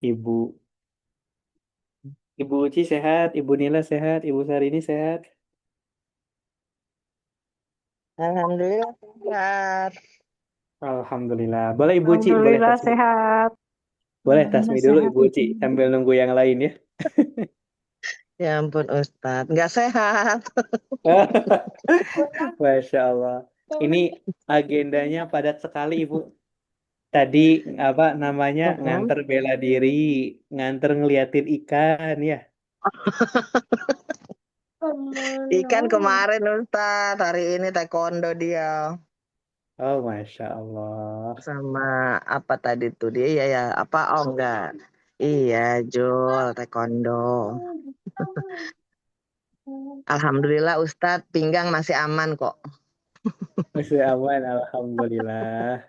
Ibu Ibu Uci sehat, Ibu Nila sehat, Ibu Sarini sehat. Alhamdulillah sehat. Alhamdulillah. Boleh Ibu Uci, boleh Alhamdulillah tasmi. sehat. Boleh Alhamdulillah tasmi dulu sehat. Ibu Uci sambil nunggu yang lain ya. Ya ampun Ustadz, nggak sehat. Masya Allah. Ini agendanya padat sekali Ibu. Tadi apa namanya Mm-mm. nganter bela diri, nganter ngeliatin ikan ya. Ikan kemarin Ustadz, hari ini taekwondo dia. Oh Masya Allah. Sama apa tadi tuh dia ya apa oh enggak. Iya, Jul taekwondo. Alhamdulillah Ustadz, pinggang masih aman kok. Masih aman, Alhamdulillah.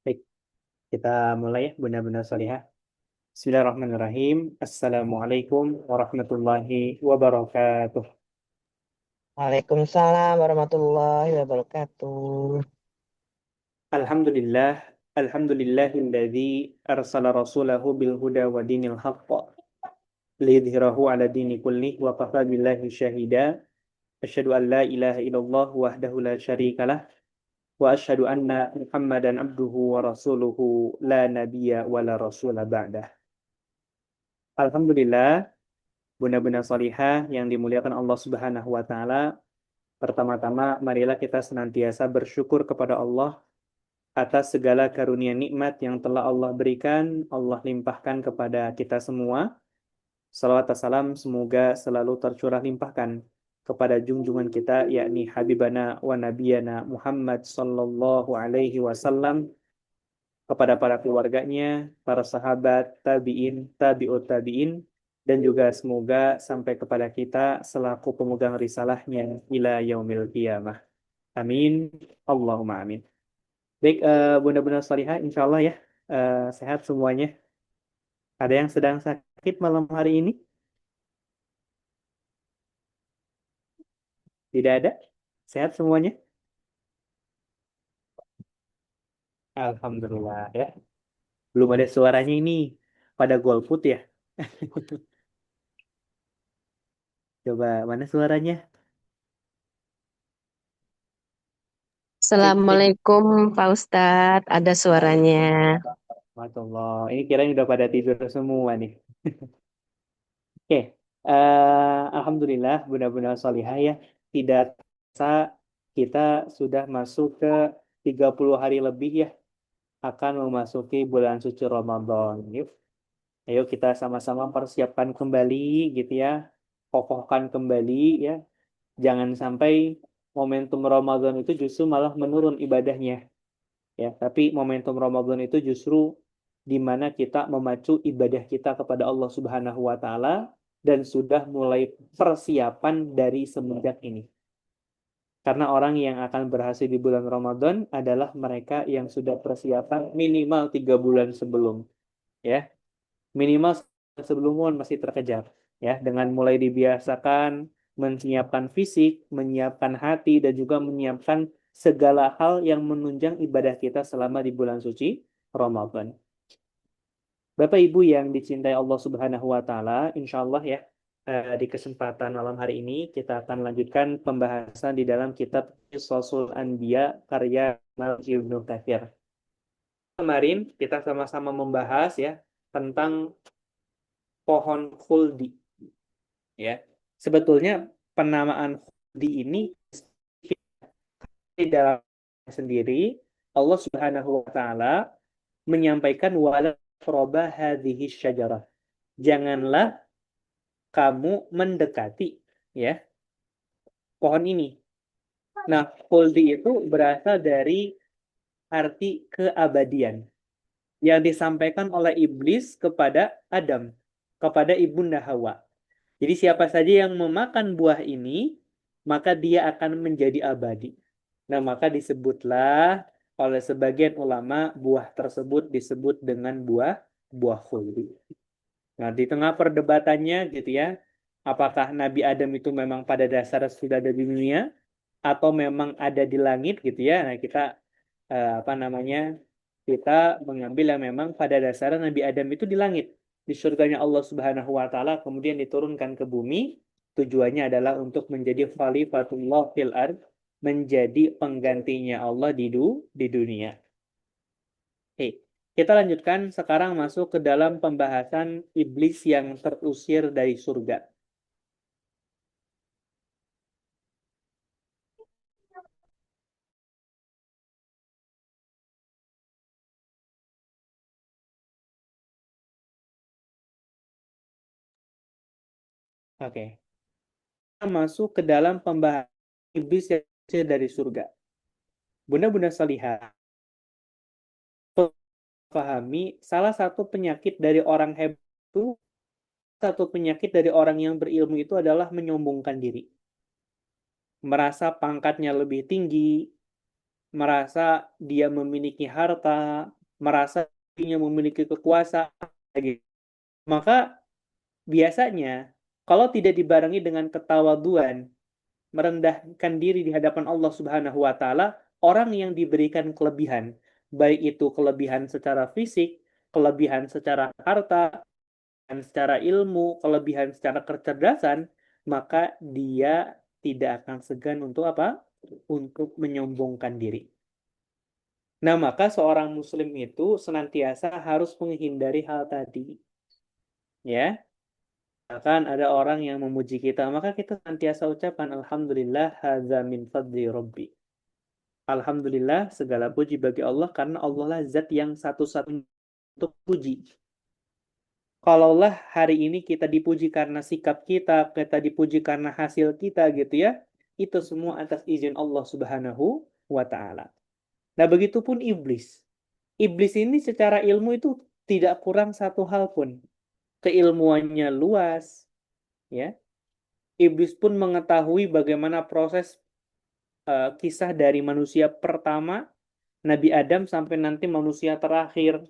Baik, kita mulai ya, benar-benar solihah. Bismillahirrahmanirrahim. Assalamualaikum warahmatullahi wabarakatuh. Waalaikumsalam warahmatullahi wabarakatuh. Alhamdulillah, alhamdulillahilladzi arsala rasulahu bil huda wa dinil haqq liyudhhirahu ala dini kullih wa kafa billahi syahida. Asyhadu an la ilaha illallah wahdahu la syarikalah wa asyhadu anna Muhammadan abduhu wa rasuluhu la nabiyya wa la rasula ba'dah. Alhamdulillah, benar-benar salihah yang dimuliakan Allah Subhanahu wa taala. Pertama-tama, marilah kita senantiasa bersyukur kepada Allah atas segala karunia nikmat yang telah Allah berikan, Allah limpahkan kepada kita semua. Salawat dan salam semoga selalu tercurah limpahkan kepada junjungan kita, yakni Habibana wa Nabiyana Muhammad sallallahu alaihi wasallam, kepada para keluarganya, para sahabat, tabi'in, tabi'ut tabi'in, dan juga semoga sampai kepada kita selaku pemegang risalahnya ila yaumil qiyamah. Amin. Allahumma amin. Baik, Bunda-bunda salihah, insya Allah ya, sehat semuanya. Ada yang sedang sakit malam hari ini? Tidak ada? Sehat semuanya? Alhamdulillah ya. Belum ada suaranya ini. Pada golput ya. Coba mana suaranya? Cek. Assalamualaikum Pak Ustadz, ada suaranya. Waalaikumsalam. Ini kirain udah pada tidur semua nih. Oke, Alhamdulillah, benar-benar solihah ya. Tidak terasa kita sudah masuk ke 30 hari lebih ya, akan memasuki bulan suci Ramadan. Yuk, ayo kita sama-sama persiapkan kembali gitu ya, kokohkan kembali ya. Jangan sampai momentum Ramadan itu justru malah menurun ibadahnya ya. Tapi momentum Ramadan itu justru di mana kita memacu ibadah kita kepada Allah Subhanahu wa taala dan sudah mulai persiapan dari semenjak ini. Karena orang yang akan berhasil di bulan Ramadan adalah mereka yang sudah persiapan minimal 3 bulan sebelum, ya. Minimal sebelum masih terkejar, ya. Dengan mulai dibiasakan menyiapkan fisik, menyiapkan hati, dan juga menyiapkan segala hal yang menunjang ibadah kita selama di bulan suci Ramadan. Bapak Ibu yang dicintai Allah Subhanahu wa taala, insya Allah ya, di kesempatan malam hari ini kita akan lanjutkan pembahasan di dalam kitab Qisasul Anbiya karya Imam Ibnu Katsir. Kemarin kita sama-sama membahas ya tentang pohon khuldi ya. Sebetulnya penamaan khuldi ini di dalam sendiri Allah Subhanahu wa taala menyampaikan wala qroba hadhihi syajarah. Janganlah kamu mendekati ya pohon ini. Nah, khuldi itu berasal dari arti keabadian yang disampaikan oleh iblis kepada Adam, kepada ibunda Hawa. Jadi siapa saja yang memakan buah ini, maka dia akan menjadi abadi. Nah, maka disebutlah oleh sebagian ulama buah tersebut disebut dengan buah khuldi. Nah, di tengah perdebatannya gitu ya, apakah Nabi Adam itu memang pada dasar sudah ada di dunia atau memang ada di langit gitu ya. Nah, kita apa namanya? Kita mengambil yang memang pada dasarnya Nabi Adam itu di langit, di surganya Allah Subhanahu wa taala, kemudian diturunkan ke bumi. Tujuannya adalah untuk menjadi khalifatullah fil ard, menjadi penggantinya Allah di dunia. Oke, kita lanjutkan sekarang masuk ke dalam pembahasan iblis yang terusir dari surga. Oke, kita masuk ke dalam pembahasan iblis yang terusir dari surga. Bunda-bunda salihah, pahami salah satu penyakit dari orang hebat itu, satu penyakit dari orang yang berilmu itu adalah menyombongkan diri. Merasa pangkatnya lebih tinggi, merasa dia memiliki harta, merasa dirinya memiliki kekuasaan. Gitu. Maka biasanya kalau tidak dibarengi dengan ketawaduan, merendahkan diri di hadapan Allah Subhanahu wa taala, orang yang diberikan kelebihan, baik itu kelebihan secara fisik, kelebihan secara harta, dan secara ilmu, kelebihan secara kecerdasan, maka dia tidak akan segan untuk apa? Untuk menyombongkan diri. Nah, maka seorang muslim itu senantiasa harus menghindari hal tadi. Ya, akan ada orang yang memuji kita, maka kita senantiasa ucapkan Alhamdulillah hadza min fadli Rabbi. Alhamdulillah segala puji bagi Allah karena Allah lah zat yang satu-satunya untuk puji. Kalaulah hari ini kita dipuji karena sikap kita dipuji karena hasil kita gitu ya, itu semua atas izin Allah Subhanahu wa taala. Nah, begitupun iblis. Iblis ini secara ilmu itu tidak kurang satu hal pun. Keilmuannya luas, ya. Iblis pun mengetahui bagaimana proses kisah dari manusia pertama, Nabi Adam, sampai nanti manusia terakhir.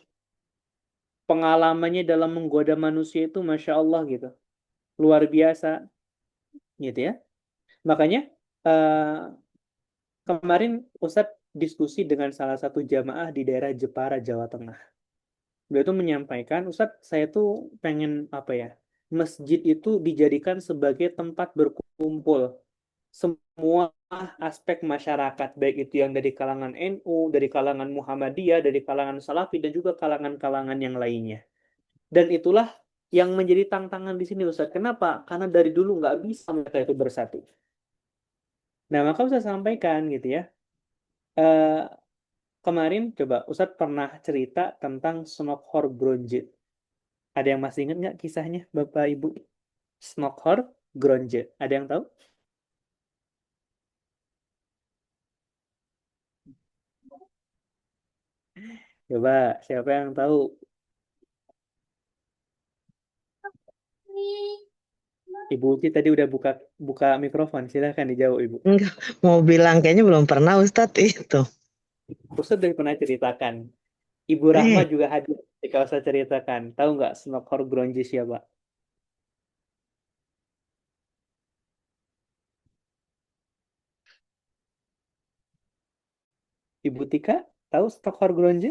Pengalamannya dalam menggoda manusia itu Masya Allah gitu. Luar biasa gitu ya. Makanya eh, kemarin Ustadz diskusi dengan salah satu jamaah di daerah Jepara, Jawa Tengah. Beliau itu menyampaikan, Ustadz saya tuh pengen apa ya, masjid itu dijadikan sebagai tempat berkumpul semua aspek masyarakat, baik itu yang dari kalangan NU, dari kalangan Muhammadiyah, dari kalangan Salafi, dan juga kalangan-kalangan yang lainnya. Dan itulah yang menjadi tantangan di sini, Ustaz. Kenapa? Karena dari dulu nggak bisa mereka itu bersatu. Nah, maka Ustaz sampaikan gitu ya. Eh, Kemarin coba Ustaz pernah cerita tentang Snokhor Gronje. Ada yang masih ingat nggak kisahnya, Bapak Ibu? Snokhor Gronje. Ada yang tahu? Coba, siapa yang tahu? Ibu Uci tadi udah buka buka mikrofon. Silahkan dijawab, Ibu. Enggak, mau bilang kayaknya belum pernah Ustadz itu. Ustaz udah pernah ceritakan. Ibu Rahma Eh, juga hadir ketika saya ceritakan. Tahu nggak Snokhor Gronje siapa? Ibu Tika, tahu Snokhor Gronje?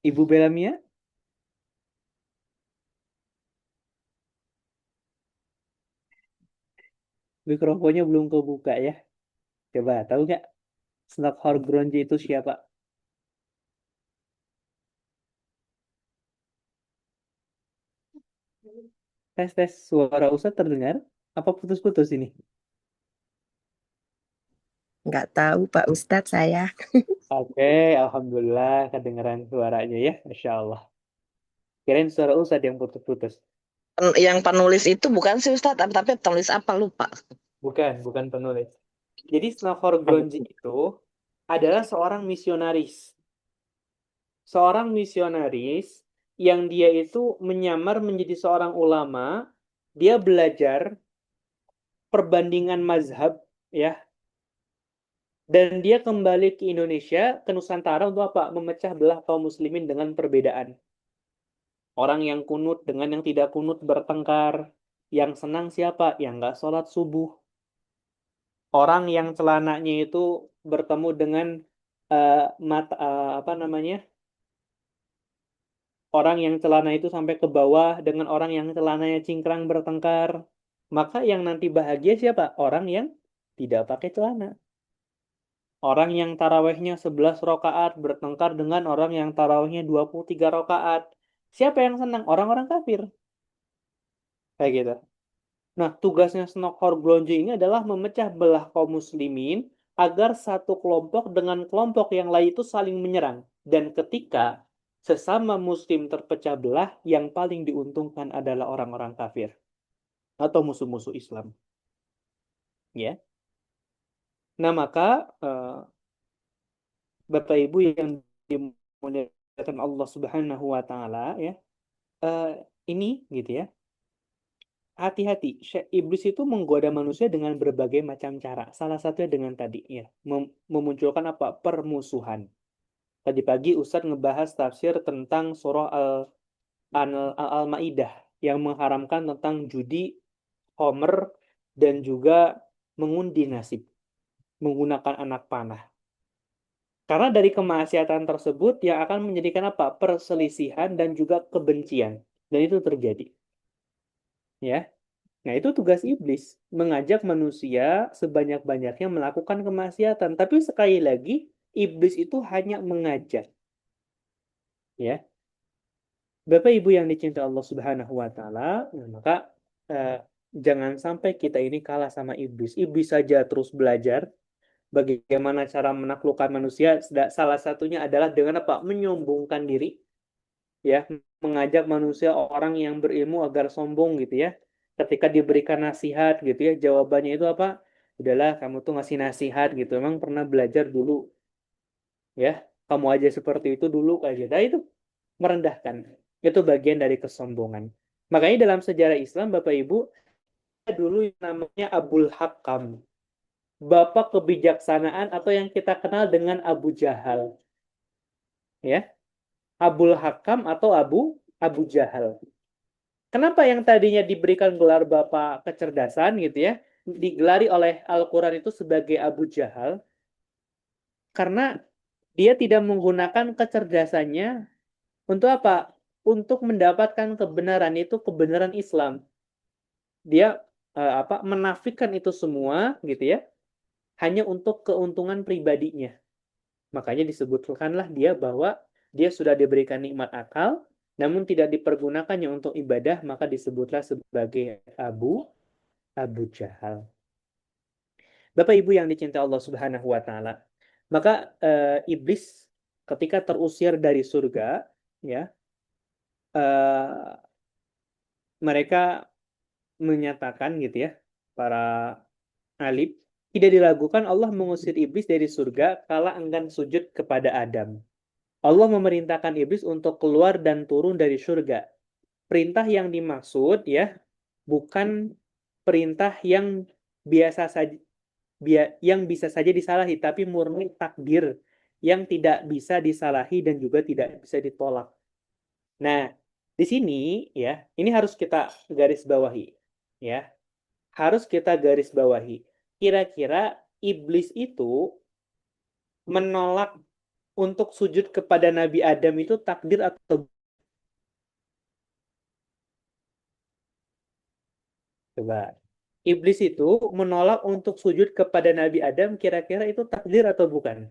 Ibu Belamia, mikrofonnya belum kebuka ya. Coba, tahu nggak Snokhor Gronje itu siapa? Tes tes suara Ustaz terdengar? Apa putus-putus ini? nggak tahu Pak Ustadz saya. Oke, alhamdulillah kedengaran suaranya ya, Masya Allah. Kirain suara Ustaz yang putus-putus. Yang penulis itu bukan sih Ustadz, tapi penulis apa lupa. Bukan, bukan penulis. Jadi Snokhor Gronje itu adalah seorang misionaris. Seorang misionaris yang dia itu menyamar menjadi seorang ulama, dia belajar perbandingan mazhab ya, dan dia kembali ke Indonesia, ke Nusantara untuk apa? Memecah belah kaum muslimin dengan perbedaan. Orang yang kunut dengan yang tidak kunut bertengkar. Yang senang siapa? Yang nggak sholat subuh. Orang yang celananya itu bertemu dengan apa namanya? Orang yang celana itu sampai ke bawah dengan orang yang celananya cingkrang bertengkar. Maka yang nanti bahagia siapa? Orang yang tidak pakai celana. Orang yang tarawehnya 11 rakaat bertengkar dengan orang yang tarawehnya 23 rakaat. Siapa yang senang? Orang-orang kafir. Kayak gitu. Nah, tugasnya Snokhor Glonje ini adalah memecah belah kaum muslimin agar satu kelompok dengan kelompok yang lain itu saling menyerang. Dan ketika sesama muslim terpecah belah, yang paling diuntungkan adalah orang-orang kafir atau musuh-musuh Islam. Ya. Nah, maka Bapak Ibu yang dimuliakan Allah Subhanahu wa taala ya, eh, ini gitu ya. Hati-hati, iblis itu menggoda manusia dengan berbagai macam cara. Salah satunya dengan tadi ya, memunculkan apa? Permusuhan. Tadi pagi Ustadz ngebahas tafsir tentang surah Al-Maidah yang mengharamkan tentang judi, homer, dan juga mengundi nasib menggunakan anak panah. Karena dari kemaksiatan tersebut yang akan menjadikan apa? Perselisihan dan juga kebencian. Dan itu terjadi. Ya. Nah, itu tugas iblis, mengajak manusia sebanyak-banyaknya melakukan kemaksiatan. Tapi sekali lagi, iblis itu hanya mengajak, ya. Bapak Ibu yang dicintai Allah Subhanahu wa taala, nah, maka eh, jangan sampai kita ini kalah sama iblis. Iblis saja terus belajar bagaimana cara menaklukkan manusia. Salah satunya adalah dengan apa? Menyombongkan diri, ya, mengajak manusia orang yang berilmu agar sombong gitu ya. Ketika diberikan nasihat gitu ya, jawabannya itu apa? Udahlah, kamu tuh ngasih nasihat gitu. Emang pernah belajar dulu ya? Kamu aja seperti itu dulu kayak gitu. Nah, itu merendahkan. Itu bagian dari kesombongan. Makanya dalam sejarah Islam, Bapak Ibu, ada dulu yang namanya Abul Hakam. Bapak kebijaksanaan atau yang kita kenal dengan Abu Jahal. Ya, Abul Hakam atau Abu Abu Jahal. Kenapa yang tadinya diberikan gelar Bapak kecerdasan gitu ya, digelari oleh Al-Quran itu sebagai Abu Jahal, karena dia tidak menggunakan kecerdasannya untuk apa? Untuk mendapatkan kebenaran, itu kebenaran Islam. dia menafikan itu semua gitu ya, hanya untuk keuntungan pribadinya. Makanya disebutkanlah dia bahwa dia sudah diberikan nikmat akal, namun tidak dipergunakannya untuk ibadah, maka disebutlah sebagai Abu Jahal. Bapak Ibu yang dicintai Allah Subhanahu wa taala. Maka iblis ketika terusir dari surga, ya, eh, mereka menyatakan gitu ya, para alim, tidak diragukan Allah mengusir iblis dari surga kala enggan sujud kepada Adam. Allah memerintahkan iblis untuk keluar dan turun dari surga. Perintah yang dimaksud ya bukan perintah yang biasa saja, yang bisa saja disalahi, tapi murni takdir yang tidak bisa disalahi dan juga tidak bisa ditolak. Nah, di sini ya, ini harus kita garis bawahi, ya, harus kita garis bawahi. Kira-kira iblis itu menolak untuk sujud kepada Nabi Adam itu takdir atau coba? Iblis itu menolak untuk sujud kepada Nabi Adam, kira-kira itu takdir atau bukan?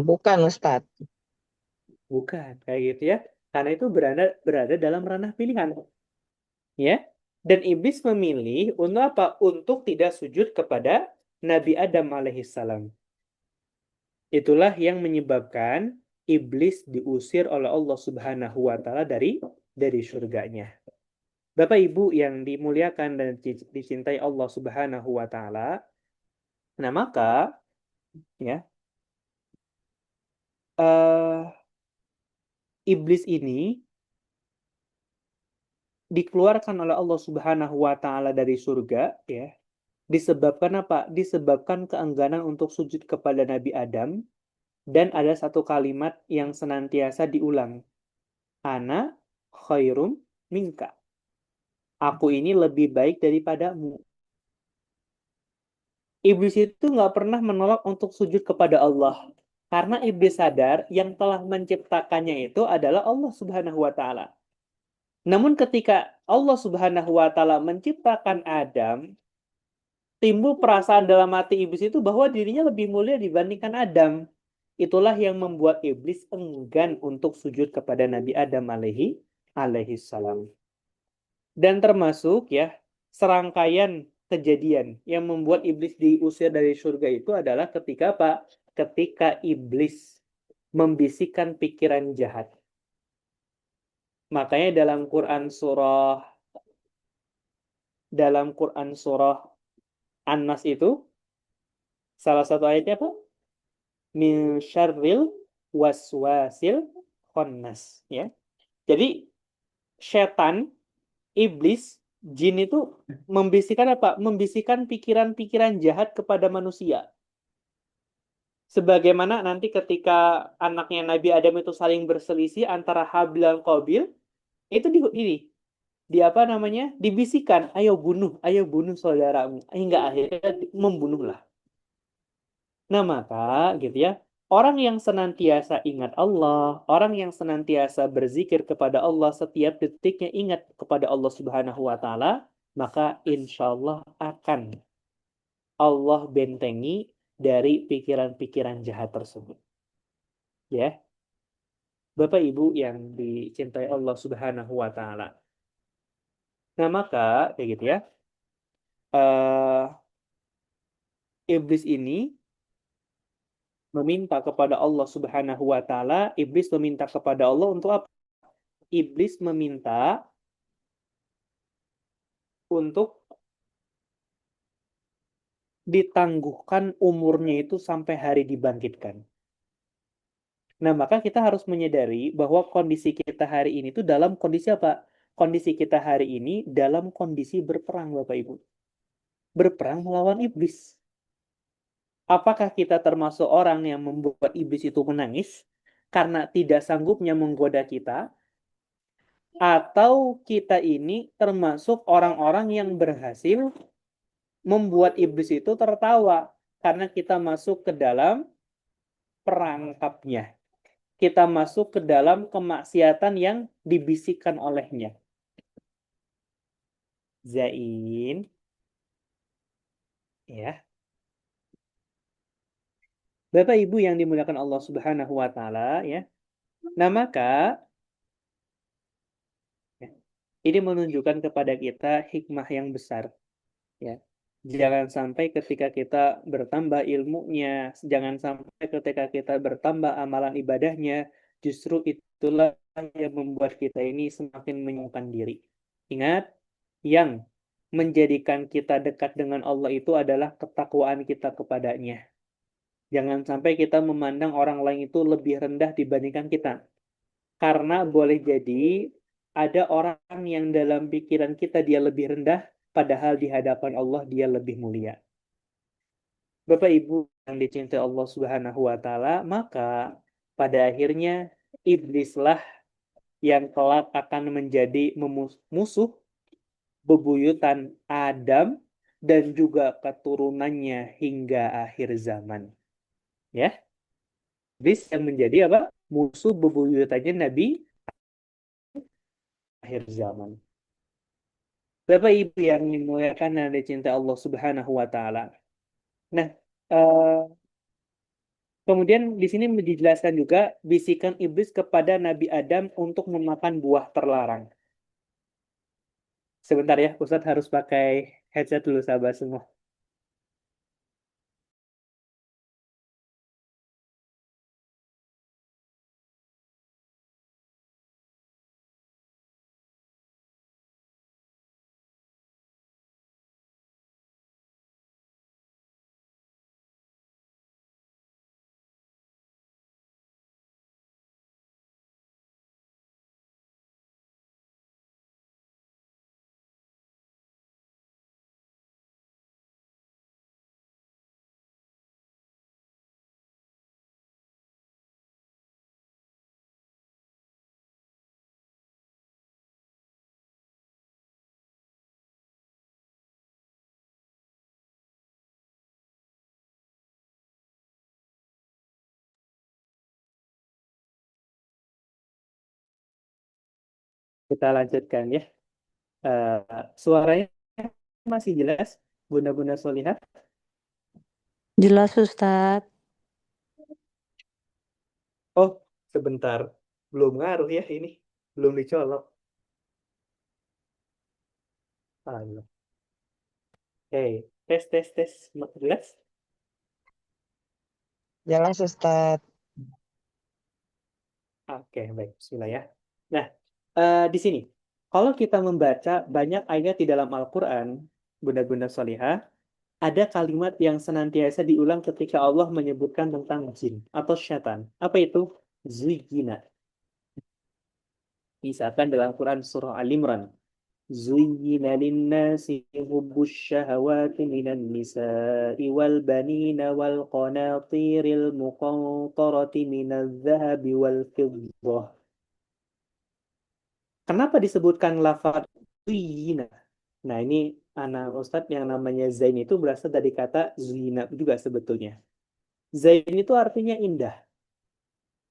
Bukan Ustadz. Bukan, kayak gitu ya. Karena itu berada berada dalam ranah pilihan, ya. Dan iblis memilih untuk apa? Untuk tidak sujud kepada Nabi Adam alaihissalam. Itulah yang menyebabkan iblis diusir oleh Allah Subhanahu wa taala dari surganya. Bapak Ibu yang dimuliakan dan dicintai Allah Subhanahu wa taala, nah maka ya eh, iblis ini dikeluarkan oleh Allah Subhanahu wa taala dari surga ya. Disebabkan apa? Disebabkan keengganan untuk sujud kepada Nabi Adam dan ada satu kalimat yang senantiasa diulang. Ana khairum minka. Aku ini lebih baik daripadamu. Iblis itu nggak pernah menolak untuk sujud kepada Allah. Karena iblis sadar yang telah menciptakannya itu adalah Allah Subhanahu wa taala. Namun ketika Allah Subhanahu wa taala menciptakan Adam, timbul perasaan dalam hati iblis itu bahwa dirinya lebih mulia dibandingkan Adam. Itulah yang membuat iblis enggan untuk sujud kepada Nabi Adam alaihi salam. Dan termasuk ya serangkaian kejadian yang membuat iblis diusir dari surga itu adalah ketika apa? Ketika iblis membisikkan pikiran jahat. Makanya dalam Quran surah An-Nas itu salah satu ayatnya apa? Min syarril waswasil khannas ya. Jadi setan, iblis, jin itu membisikkan apa? Membisikkan pikiran-pikiran jahat kepada manusia. Sebagaimana nanti ketika anaknya Nabi Adam itu saling berselisih antara Habil dan Qabil, itu ini di apa namanya? Dibisikkan, ayo bunuh saudaramu. Hingga akhirnya membunuhlah. Nah, maka gitu ya, orang yang senantiasa ingat Allah, orang yang senantiasa berzikir kepada Allah setiap detiknya ingat kepada Allah Subhanahu wa taala, maka insya Allah akan Allah bentengi dari pikiran-pikiran jahat tersebut. Ya, Bapak Ibu yang dicintai Allah Subhanahu wa taala. Nah, maka kayak gitu ya. eh Iblis ini meminta kepada Allah Subhanahu wa taala, iblis meminta kepada Allah untuk apa? Iblis meminta untuk ditangguhkan umurnya itu sampai hari dibangkitkan. Nah, maka kita harus menyadari bahwa kondisi kita hari ini itu dalam kondisi apa? Kondisi kita hari ini dalam kondisi berperang, Bapak Ibu. Berperang melawan iblis. Apakah kita termasuk orang yang membuat iblis itu menangis karena tidak sanggupnya menggoda kita? Atau kita ini termasuk orang-orang yang berhasil membuat iblis itu tertawa karena kita masuk ke dalam perangkapnya. kita masuk ke dalam kemaksiatan yang dibisikkan olehnya. Zain, ya. Bapak Ibu yang dimuliakan Allah Subhanahu wa taala, ya. Nah, maka ya, ini menunjukkan kepada kita hikmah yang besar, ya. Jangan sampai ketika kita bertambah ilmunya, jangan sampai ketika kita bertambah amalan ibadahnya, justru itulah yang membuat kita ini semakin menyungkan diri. Ingat, yang menjadikan kita dekat dengan Allah itu adalah ketakwaan kita kepadanya. Jangan sampai kita memandang orang lain itu lebih rendah dibandingkan kita. Karena boleh jadi ada orang yang dalam pikiran kita dia lebih rendah, padahal di hadapan Allah dia lebih mulia. Bapak Ibu yang dicintai Allah Subhanahu wa taala, maka pada akhirnya iblislah yang kelak akan menjadi musuh bebuyutan Adam dan juga keturunannya hingga akhir zaman. Ya, iblis yang menjadi apa? Musuh bebuyutannya Nabi akhir zaman. Bapak Ibu yang dimuliakan dan dicintai Allah Subhanahu wa taala. Nah, eh, kemudian di sini dijelaskan juga bisikan iblis kepada Nabi Adam untuk memakan buah terlarang. Sebentar ya, Ustadz harus pakai headset dulu sahabat semua. Kita lanjutkan ya. Suaranya masih jelas, Bunda-Bunda Solihah? Jelas Ustadz. Oh, sebentar. Belum ngaruh ya ini. Belum dicolok. Halo. Oke, tes, tes, tes. Jelas? Jelas Ustadz. Oke, baik. Bismillah ya. Nah, di sini. Kalau kita membaca banyak ayat di dalam Al-Quran, Bunda-Bunda Solihah, ada kalimat yang senantiasa diulang ketika Allah menyebutkan tentang jin atau syaitan. Apa itu? Zuyyina. Misalkan dalam Quran surah Al-Imran. زين للناس حب الشهوات من النساء والبنين والقناطير المقنطرة من الذهب والفضة. Kenapa disebutkan lafaz zina? Nah, ini anak Ustadz yang namanya Zain itu berasal dari kata zina juga sebetulnya. Zain itu artinya indah,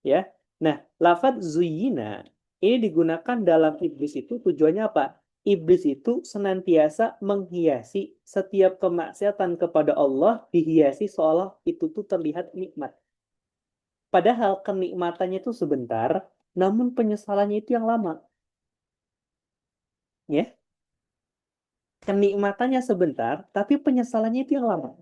ya. Nah, lafaz zuyina ini digunakan dalam iblis itu tujuannya apa? Iblis itu senantiasa menghiasi setiap kemaksiatan kepada Allah dihiasi seolah itu tuh terlihat nikmat. Padahal kenikmatannya itu sebentar, namun penyesalannya itu yang lama. Ya, kenikmatannya sebentar, tapi penyesalannya itu yang lama.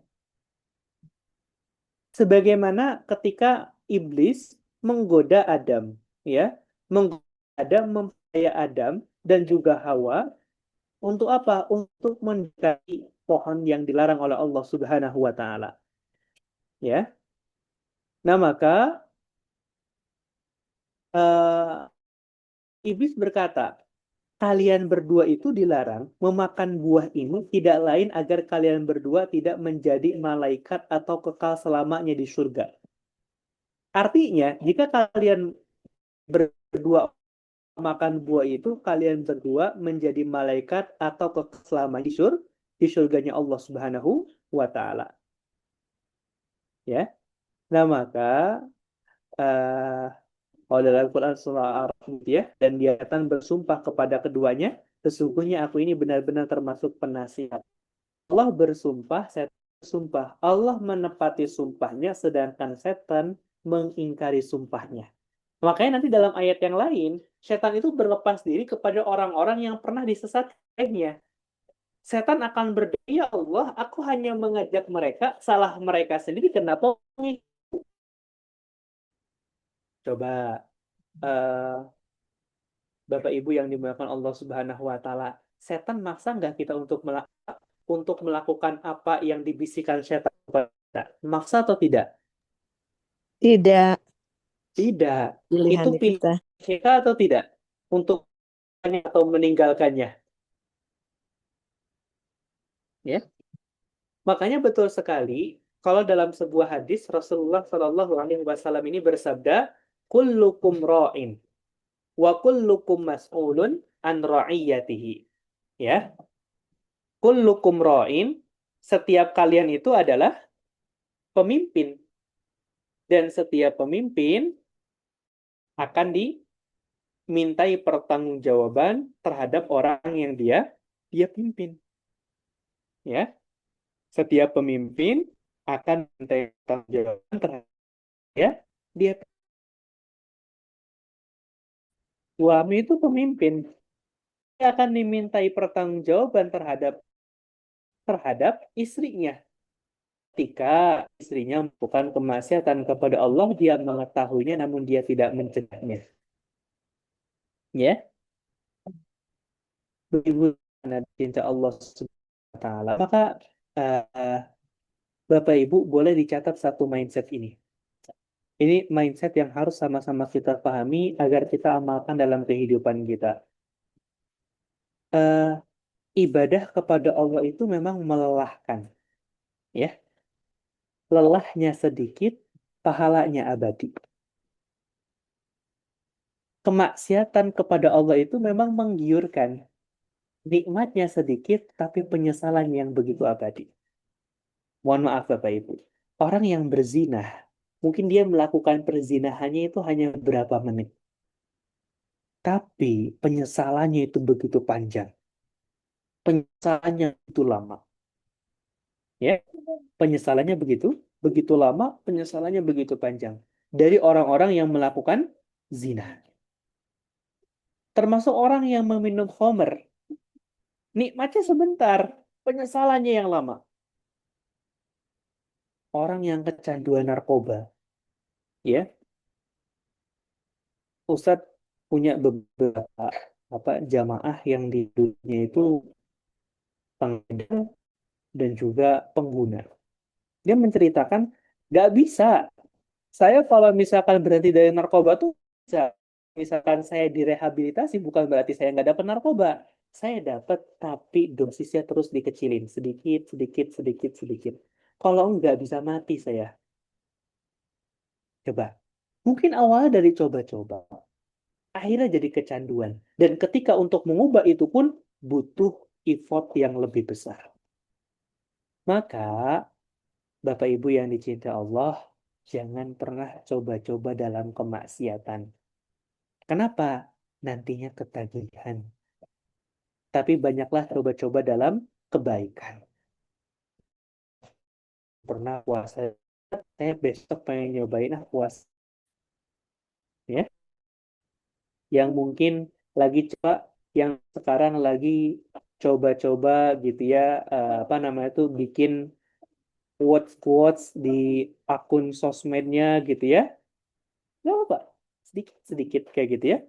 Sebagaimana ketika iblis menggoda Adam, ya, menggoda Adam, memperdaya Adam dan juga Hawa untuk apa? Untuk mendekati pohon yang dilarang oleh Allah Subhanahu wa taala. Ya. Nah, maka iblis berkata, kalian berdua itu dilarang memakan buah ini tidak lain agar kalian berdua tidak menjadi malaikat atau kekal selamanya di surga. Artinya, jika kalian berdua makan buah itu, kalian berdua menjadi malaikat atau kekal selamanya di surganya Allah Subhanahu wa taala. Ya. Nah, maka uh, Kalau dalam Quran surah Al-A'raf gitu ya, dan dia akan bersumpah kepada keduanya, sesungguhnya aku ini benar-benar termasuk penasihat. Allah bersumpah, setan bersumpah. Allah menepati sumpahnya, sedangkan setan mengingkari sumpahnya. Makanya nanti dalam ayat yang lain, setan itu berlepas diri kepada orang-orang yang pernah disesatkannya. Setan akan berdiri, ya Allah, aku hanya mengajak mereka, salah mereka sendiri, kenapa? Coba eh, Bapak Ibu yang dimuliakan Allah Subhanahu wa taala, setan maksa nggak kita untuk melakukan apa yang dibisikkan setan kepada kita? Maksa atau tidak? Tidak. Tidak. Itu Pilihan pilihan kita. kita atau tidak? Untuk atau meninggalkannya, ya. Makanya betul sekali kalau dalam sebuah hadis Rasulullah Shallallahu Alaihi Wasallam ini bersabda, "Kullukum ra'in wa kullukum mas'ulun an ra'iyatihi." Ya, kullukum ra'in, setiap kalian itu adalah pemimpin, dan setiap pemimpin akan dimintai pertanggungjawaban terhadap orang yang dia pimpin. Ya, setiap pemimpin akan dimintai pertanggungjawaban terhadap dia. Suami itu pemimpin, dia akan dimintai pertanggungjawaban terhadap istrinya. Ketika istrinya melakukan kemaksiatan kepada Allah, dia mengetahuinya namun dia tidak mencegahnya. Ya, ibu karena cinta Allah Subhanahu wa taala. Maka eh, Bapak Ibu boleh dicatat satu mindset ini. Ini mindset yang harus sama-sama kita pahami agar kita amalkan dalam kehidupan kita. Eh, Ibadah kepada Allah itu memang melelahkan, ya. Lelahnya sedikit, pahalanya abadi. Kemaksiatan kepada Allah itu memang menggiurkan. Nikmatnya sedikit, tapi penyesalan yang begitu abadi. Mohon maaf Bapak Ibu. Orang yang berzina, mungkin dia melakukan perzinahannya itu hanya beberapa menit. Tapi penyesalannya itu begitu panjang. Penyesalannya itu lama. Ya, penyesalannya begitu lama, penyesalannya begitu panjang. Dari orang-orang yang melakukan zina. Termasuk orang yang meminum khamr. Nikmatnya sebentar, penyesalannya yang lama. Orang yang kecanduan narkoba, ya. Ustadz punya beberapa jamaah yang di dunia itu pengedar dan juga pengguna. Dia menceritakan, nggak bisa. Saya kalau misalkan berhenti dari narkoba tuh bisa. Misalkan saya direhabilitasi, bukan berarti saya nggak dapat narkoba. Saya dapat, tapi dosisnya terus dikecilin. Sedikit, sedikit, sedikit, sedikit. Kalau nggak bisa mati saya. Coba. Mungkin awalnya dari coba-coba. Akhirnya jadi kecanduan. Dan ketika untuk mengubah itu pun butuh effort yang lebih besar. Maka, Bapak Ibu yang dicintai Allah, jangan pernah coba-coba dalam kemaksiatan. Kenapa? Nantinya ketagihan. Tapi banyaklah coba-coba dalam kebaikan. Pernah puasa, saya besok pengen nyobain puasa. Ya, yang mungkin lagi coba, yang sekarang lagi coba-coba gitu ya, apa namanya tuh, bikin quotes-quotes di akun sosmednya gitu ya. Gak apa, sedikit-sedikit kayak gitu ya.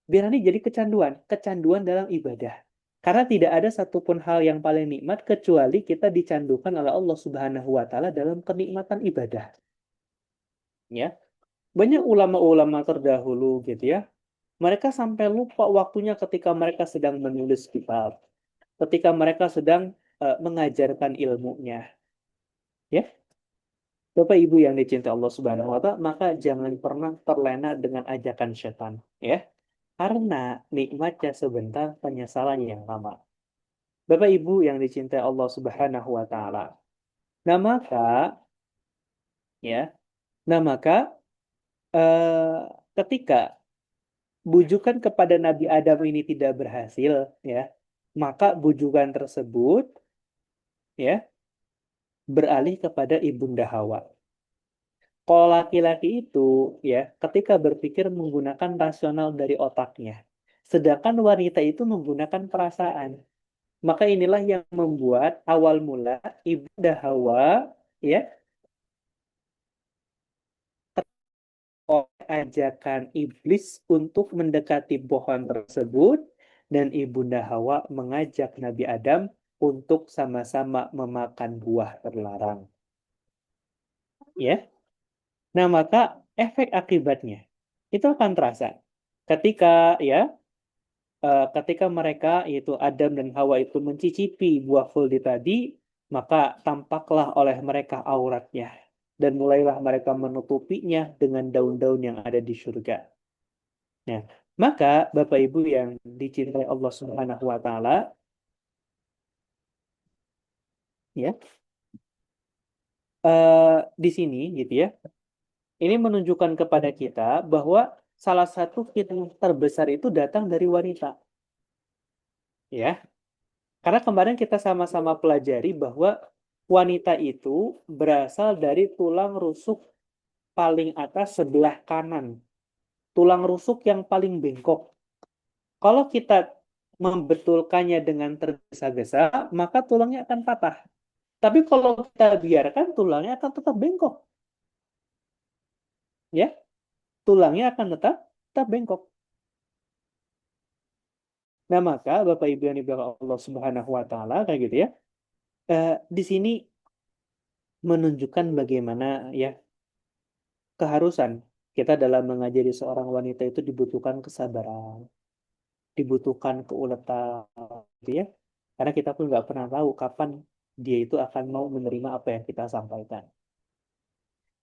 Biar nanti jadi kecanduan dalam ibadah. Karena tidak ada satupun hal yang paling nikmat kecuali kita dicandukan oleh Allah Subhanahu wa taala dalam kenikmatan ibadah. Ya. Banyak ulama-ulama terdahulu gitu ya. Mereka sampai lupa waktunya ketika mereka sedang menulis kitab, ketika mereka sedang mengajarkan ilmunya. Ya, Bapak Ibu yang dicintai Allah Subhanahu wa taala, maka jangan pernah terlena dengan ajakan setan, ya. Karena nikmatnya sebentar, penyesalannya yang lama. Bapak Ibu yang dicintai Allah Subhanahu wa taala. Nah, maka ya, nah maka ketika bujukan kepada Nabi Adam ini tidak berhasil, ya, maka bujukan tersebut, ya, beralih kepada ibunda Hawa. Kalau laki-laki itu, ya, ketika berpikir menggunakan rasional dari otaknya, sedangkan wanita itu menggunakan perasaan. Maka inilah yang membuat awal mula ibunda Hawa, ya, oleh ajakan iblis untuk mendekati pohon tersebut, dan ibunda Hawa mengajak Nabi Adam untuk sama-sama memakan buah terlarang. Ya, nah maka efek akibatnya itu akan terasa ketika, ya, ketika mereka, yaitu Adam dan Hawa itu mencicipi buah khuldi tadi, maka tampaklah oleh mereka auratnya dan mulailah mereka menutupinya dengan daun-daun yang ada di surga. Nah, maka Bapak Ibu yang dicintai Allah Subhanahu wa taala, ya, di sini gitu ya. Ini menunjukkan kepada kita bahwa salah satu fitnah terbesar itu datang dari wanita, ya. Karena kemarin kita sama-sama pelajari bahwa wanita itu berasal dari tulang rusuk paling atas sebelah kanan, tulang rusuk yang paling bengkok. Kalau kita membetulkannya dengan tergesa-gesa, maka tulangnya akan patah. Tapi kalau kita biarkan, tulangnya akan tetap bengkok. Ya, tulangnya akan tetap bengkok. Nah, maka Bapak Ibu yang diberkahi Allah Subhanahu wa taala kayak gitu ya. Di sini menunjukkan bagaimana, ya, keharusan kita dalam mengajari seorang wanita itu dibutuhkan kesabaran, dibutuhkan keuletan, gitu ya. Karena kita pun nggak pernah tahu kapan dia itu akan mau menerima apa yang kita sampaikan.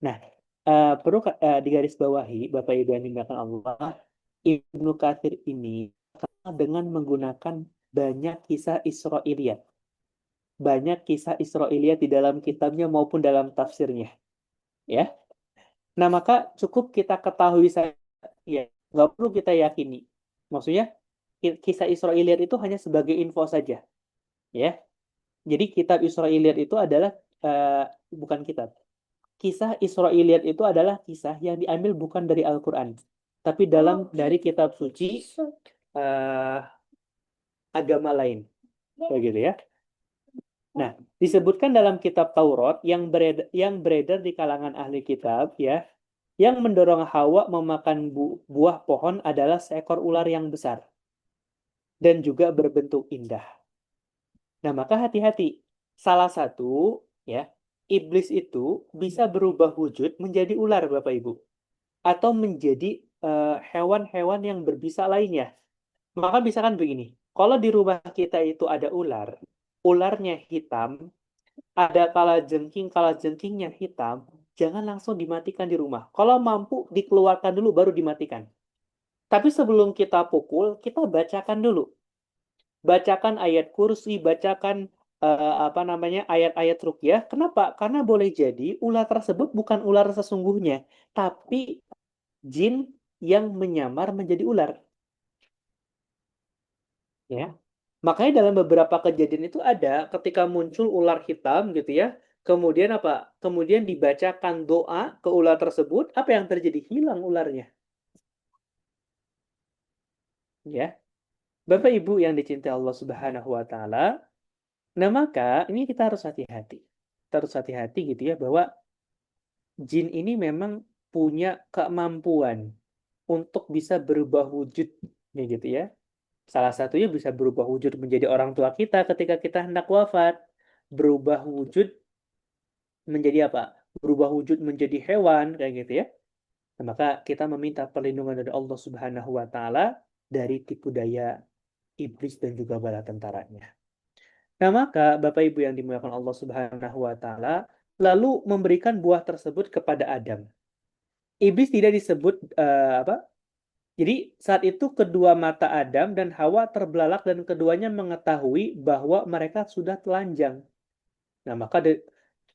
Nah, perlu digarisbawahi, Bapak Ibu yang dimuliakan Allah, Ibnu Katsir ini dengan menggunakan banyak kisah Israiliyat. Banyak kisah Israiliyat di dalam kitabnya maupun dalam tafsirnya. Ya. Nah, maka cukup kita ketahui saja, ya, nggak perlu kita yakini. Maksudnya, kisah Israiliyat itu hanya sebagai info saja. Ya. Jadi kitab Israiliyat itu adalah, eh, bukan kitab. Kisah Israiliyat itu adalah kisah yang diambil bukan dari Al-Quran, tapi dari kitab suci eh, agama lain. Begitu ya. Nah, disebutkan dalam kitab Taurat yang beredar di kalangan ahli kitab, ya, yang mendorong Hawa memakan buah pohon adalah seekor ular yang besar dan juga berbentuk indah. Nah, maka hati-hati. Salah satu, ya, iblis itu bisa berubah wujud menjadi ular, Bapak Ibu, atau menjadi hewan-hewan yang berbisa lainnya. Maka misalkan begini, kalau di rumah kita itu ada ular, ularnya hitam, ada kalajengkingnya hitam, jangan langsung dimatikan di rumah. Kalau mampu, dikeluarkan dulu baru dimatikan. Tapi sebelum kita pukul, kita bacakan dulu. Bacakan ayat kursi, bacakan apa namanya, ayat-ayat ruqyah. Kenapa? Karena boleh jadi ular tersebut bukan ular sesungguhnya, tapi jin yang menyamar menjadi ular. Ya. Makanya dalam beberapa kejadian itu ada ketika muncul ular hitam gitu ya. Kemudian apa? Kemudian dibacakan doa ke ular tersebut, apa yang terjadi? Hilang ularnya. Ya. Bapak Ibu yang dicintai Allah Subhanahu wa taala, nah maka ini kita harus hati-hati. Kita harus hati-hati gitu ya bahwa jin ini memang punya kemampuan untuk bisa berubah wujud, ya gitu ya. Salah satunya bisa berubah wujud menjadi orang tua kita ketika kita hendak wafat. Berubah wujud menjadi apa? Berubah wujud menjadi hewan, kayak gitu ya. Nah, maka kita meminta perlindungan dari Allah Subhanahu wa taala dari tipu daya iblis dan juga bala tentaranya. Nah, maka Bapak Ibu yang dimuliakan Allah Subhanahu wa taala lalu memberikan buah tersebut kepada Adam. Iblis tidak disebut apa? Jadi saat itu kedua mata Adam dan Hawa terbelalak dan keduanya mengetahui bahwa mereka sudah telanjang. Nah, maka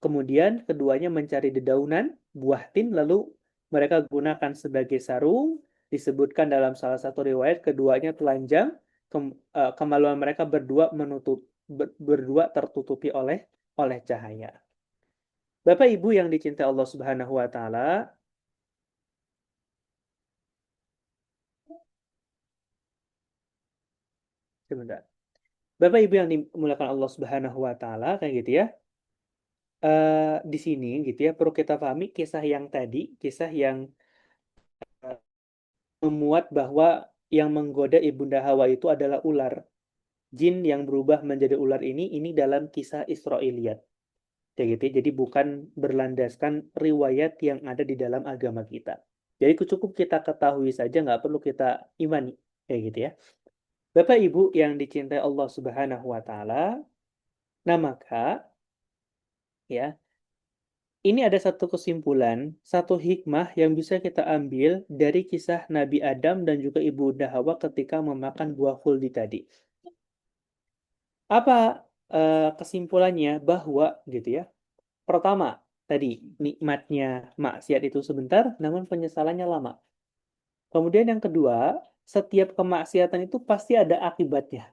kemudian keduanya mencari dedaunan, buah tin, lalu mereka gunakan sebagai sarung, Disebutkan dalam salah satu riwayat keduanya telanjang, kemaluan mereka berdua tertutupi oleh cahaya. Bapak Ibu yang dicintai Allah Subhanahu wa taala, sebentar. Bapak Ibu yang dimuliakan Allah Subhanahu wa taala, kayak gitu ya. Di sini gitu ya perlu kita pahami kisah yang tadi, kisah yang memuat bahwa yang menggoda Ibunda Hawa itu adalah ular. Jin yang berubah menjadi ular ini dalam kisah Israiliyat. Kayak gitu ya. Jadi bukan berlandaskan riwayat yang ada di dalam agama kita. Jadi cukup kita ketahui saja, nggak perlu kita imani. Kayak gitu ya. Bapak Ibu yang dicintai Allah Subhanahu wa taala, nah maka ya, ini ada satu kesimpulan, satu hikmah yang bisa kita ambil dari kisah Nabi Adam dan juga Ibunda Hawa ketika memakan buah khuldi tadi. Apa kesimpulannya? Bahwa gitu ya. Pertama, tadi nikmatnya maksiat itu sebentar, namun penyesalannya lama. Kemudian yang kedua, setiap kemaksiatan itu pasti ada akibatnya,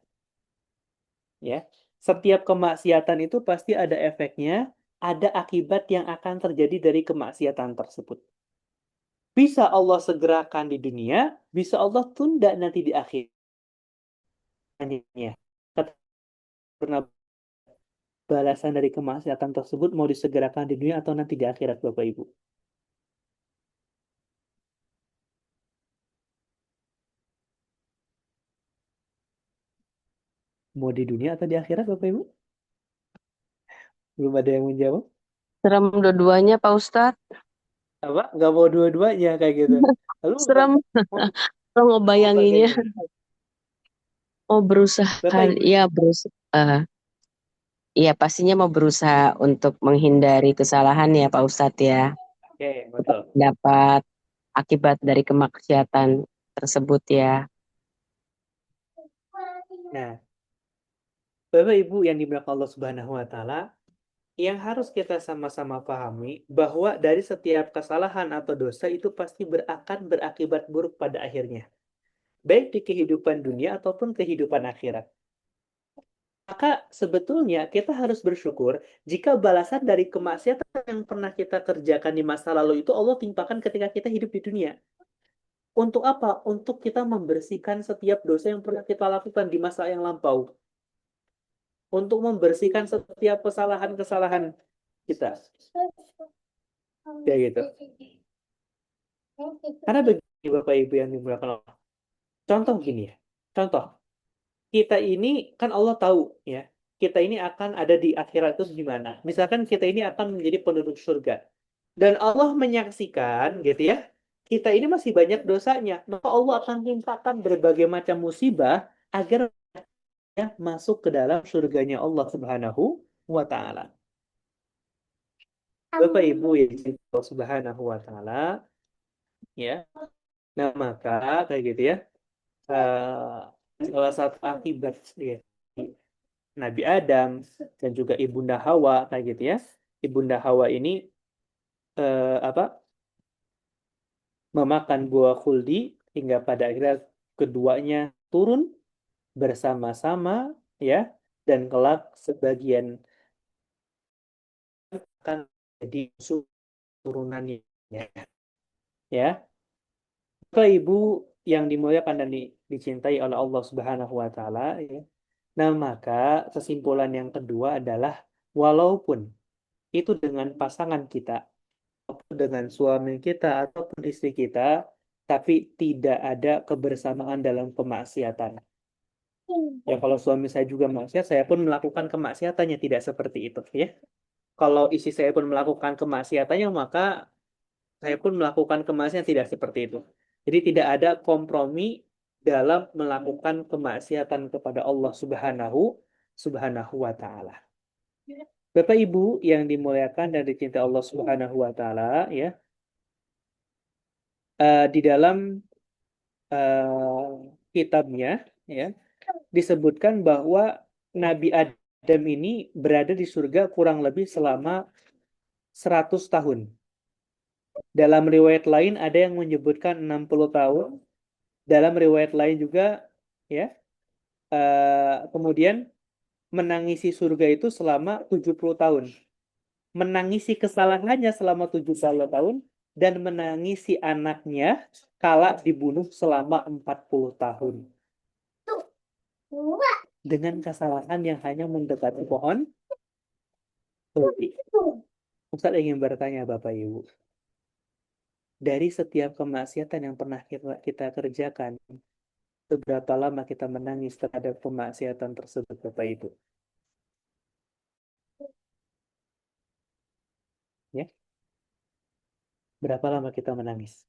ya. Setiap kemaksiatan itu pasti ada efeknya, ada akibat yang akan terjadi dari kemaksiatan tersebut. Bisa Allah segerakan di dunia, bisa Allah tunda nanti di akhir. Karena balasan dari kemaksiatan tersebut mau disegerakan di dunia atau nanti di akhirat, Bapak Ibu. Mau di dunia atau di akhirat, Bapak Ibu? Belum ada yang menjawab. Serem dua-duanya Pak Ustadz. Apa? Nggak mau dua-duanya kayak gitu. Lalu Serem. mau Kalau mau ngebayanginnya, bagaimana? berusaha, Bapak Ibu, ya berusaha. Iya, pastinya mau berusaha untuk menghindari kesalahan ya Pak Ustadz ya. oke, betul. Dapat akibat dari kemaksiatan tersebut ya. Nah, Bapak Ibu yang dimuliakan Allah Subhanahu wa taala, yang harus kita sama-sama pahami bahwa dari setiap kesalahan atau dosa itu pasti akan berakibat buruk pada akhirnya, baik di kehidupan dunia ataupun kehidupan akhirat. Maka sebetulnya kita harus bersyukur jika balasan dari kemaksiatan yang pernah kita kerjakan di masa lalu itu Allah timpakan ketika kita hidup di dunia. Untuk apa? Untuk kita membersihkan setiap dosa yang pernah kita lakukan di masa yang lampau. Untuk membersihkan setiap kesalahan-kesalahan kita. Ya gitu. Karena begini Bapak Ibu yang dimuliakan Allah. Contoh gini ya. Contoh, kita ini kan Allah tahu ya. Kita ini akan ada di akhirat itu gimana. Misalkan kita ini akan menjadi penduduk surga. Dan Allah menyaksikan gitu ya. Kita ini masih banyak dosanya. Maka Allah akan timpakan berbagai macam musibah agar ya, masuk ke dalam surganya Allah Subhanahu wa taala. Bapak Ibu yang dicintai Allah Subhanahu wa taala, ya. Nah, maka kayak gitu ya. Salah satu akibat ya, Nabi Adam dan juga Ibunda Hawa kayak gitu ya. Ibunda Hawa ini apa? Memakan buah khuldi hingga pada akhirnya keduanya turun bersama-sama ya, dan kelak sebagian akan jadi turunannya ya. Bapak Ibu yang dimuliakan dan dicintai oleh Allah Subhanahu wa taala ya. Nah, maka kesimpulan yang kedua adalah walaupun itu dengan pasangan kita, ataupun dengan suami kita ataupun istri kita, tapi tidak ada kebersamaan dalam kemaksiatan. Ya kalau suami saya juga maksiat, saya pun melakukan kemaksiatannya, tidak seperti itu ya. Kalau istri saya pun melakukan kemaksiatannya, maka saya pun melakukan kemaksiatan, tidak seperti itu. Jadi tidak ada kompromi dalam melakukan kemaksiatan kepada Allah Subhanahu wa taala. Bapak Ibu yang dimuliakan dan dicintai Allah Subhanahu wa taala ya. Di dalam kitabnya ya disebutkan bahwa Nabi Adam ini berada di surga kurang lebih selama 100 tahun. Dalam riwayat lain ada yang menyebutkan 60 tahun. Dalam riwayat lain juga ya, kemudian menangisi surga itu selama 70 tahun. Menangisi kesalahannya selama 70 tahun dan menangisi anaknya kala dibunuh selama 40 tahun. Dengan kesalahan yang hanya mendekati pohon tuti. Ustaz ingin bertanya Bapak Ibu, dari setiap kemaksiatan yang pernah kita kerjakan, seberapa lama kita menangis terhadap kemaksiatan tersebut Bapak Ibu? Ya, berapa lama kita menangis?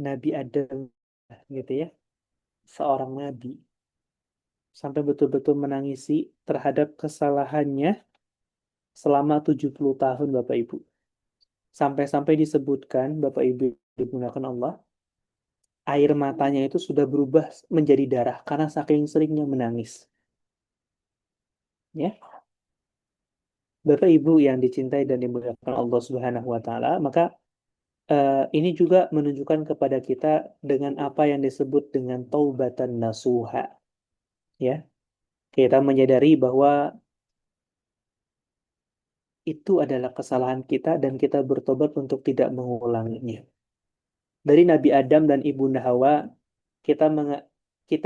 Nabi Adam gitu ya, seorang nabi sampai betul-betul menangisi terhadap kesalahannya selama 70 tahun Bapak Ibu. Sampai-sampai disebutkan Bapak Ibu digunakan Allah, air matanya itu sudah berubah menjadi darah karena saking seringnya menangis. Ya, Bapak Ibu yang dicintai dan dimuliakan Allah Subhanahu wa taala, maka ini juga menunjukkan kepada kita dengan apa yang disebut dengan taubatan nasuha. Ya, kita menyadari bahwa itu adalah kesalahan kita dan kita bertobat untuk tidak mengulanginya. Dari Nabi Adam dan Ibunda Hawa, kita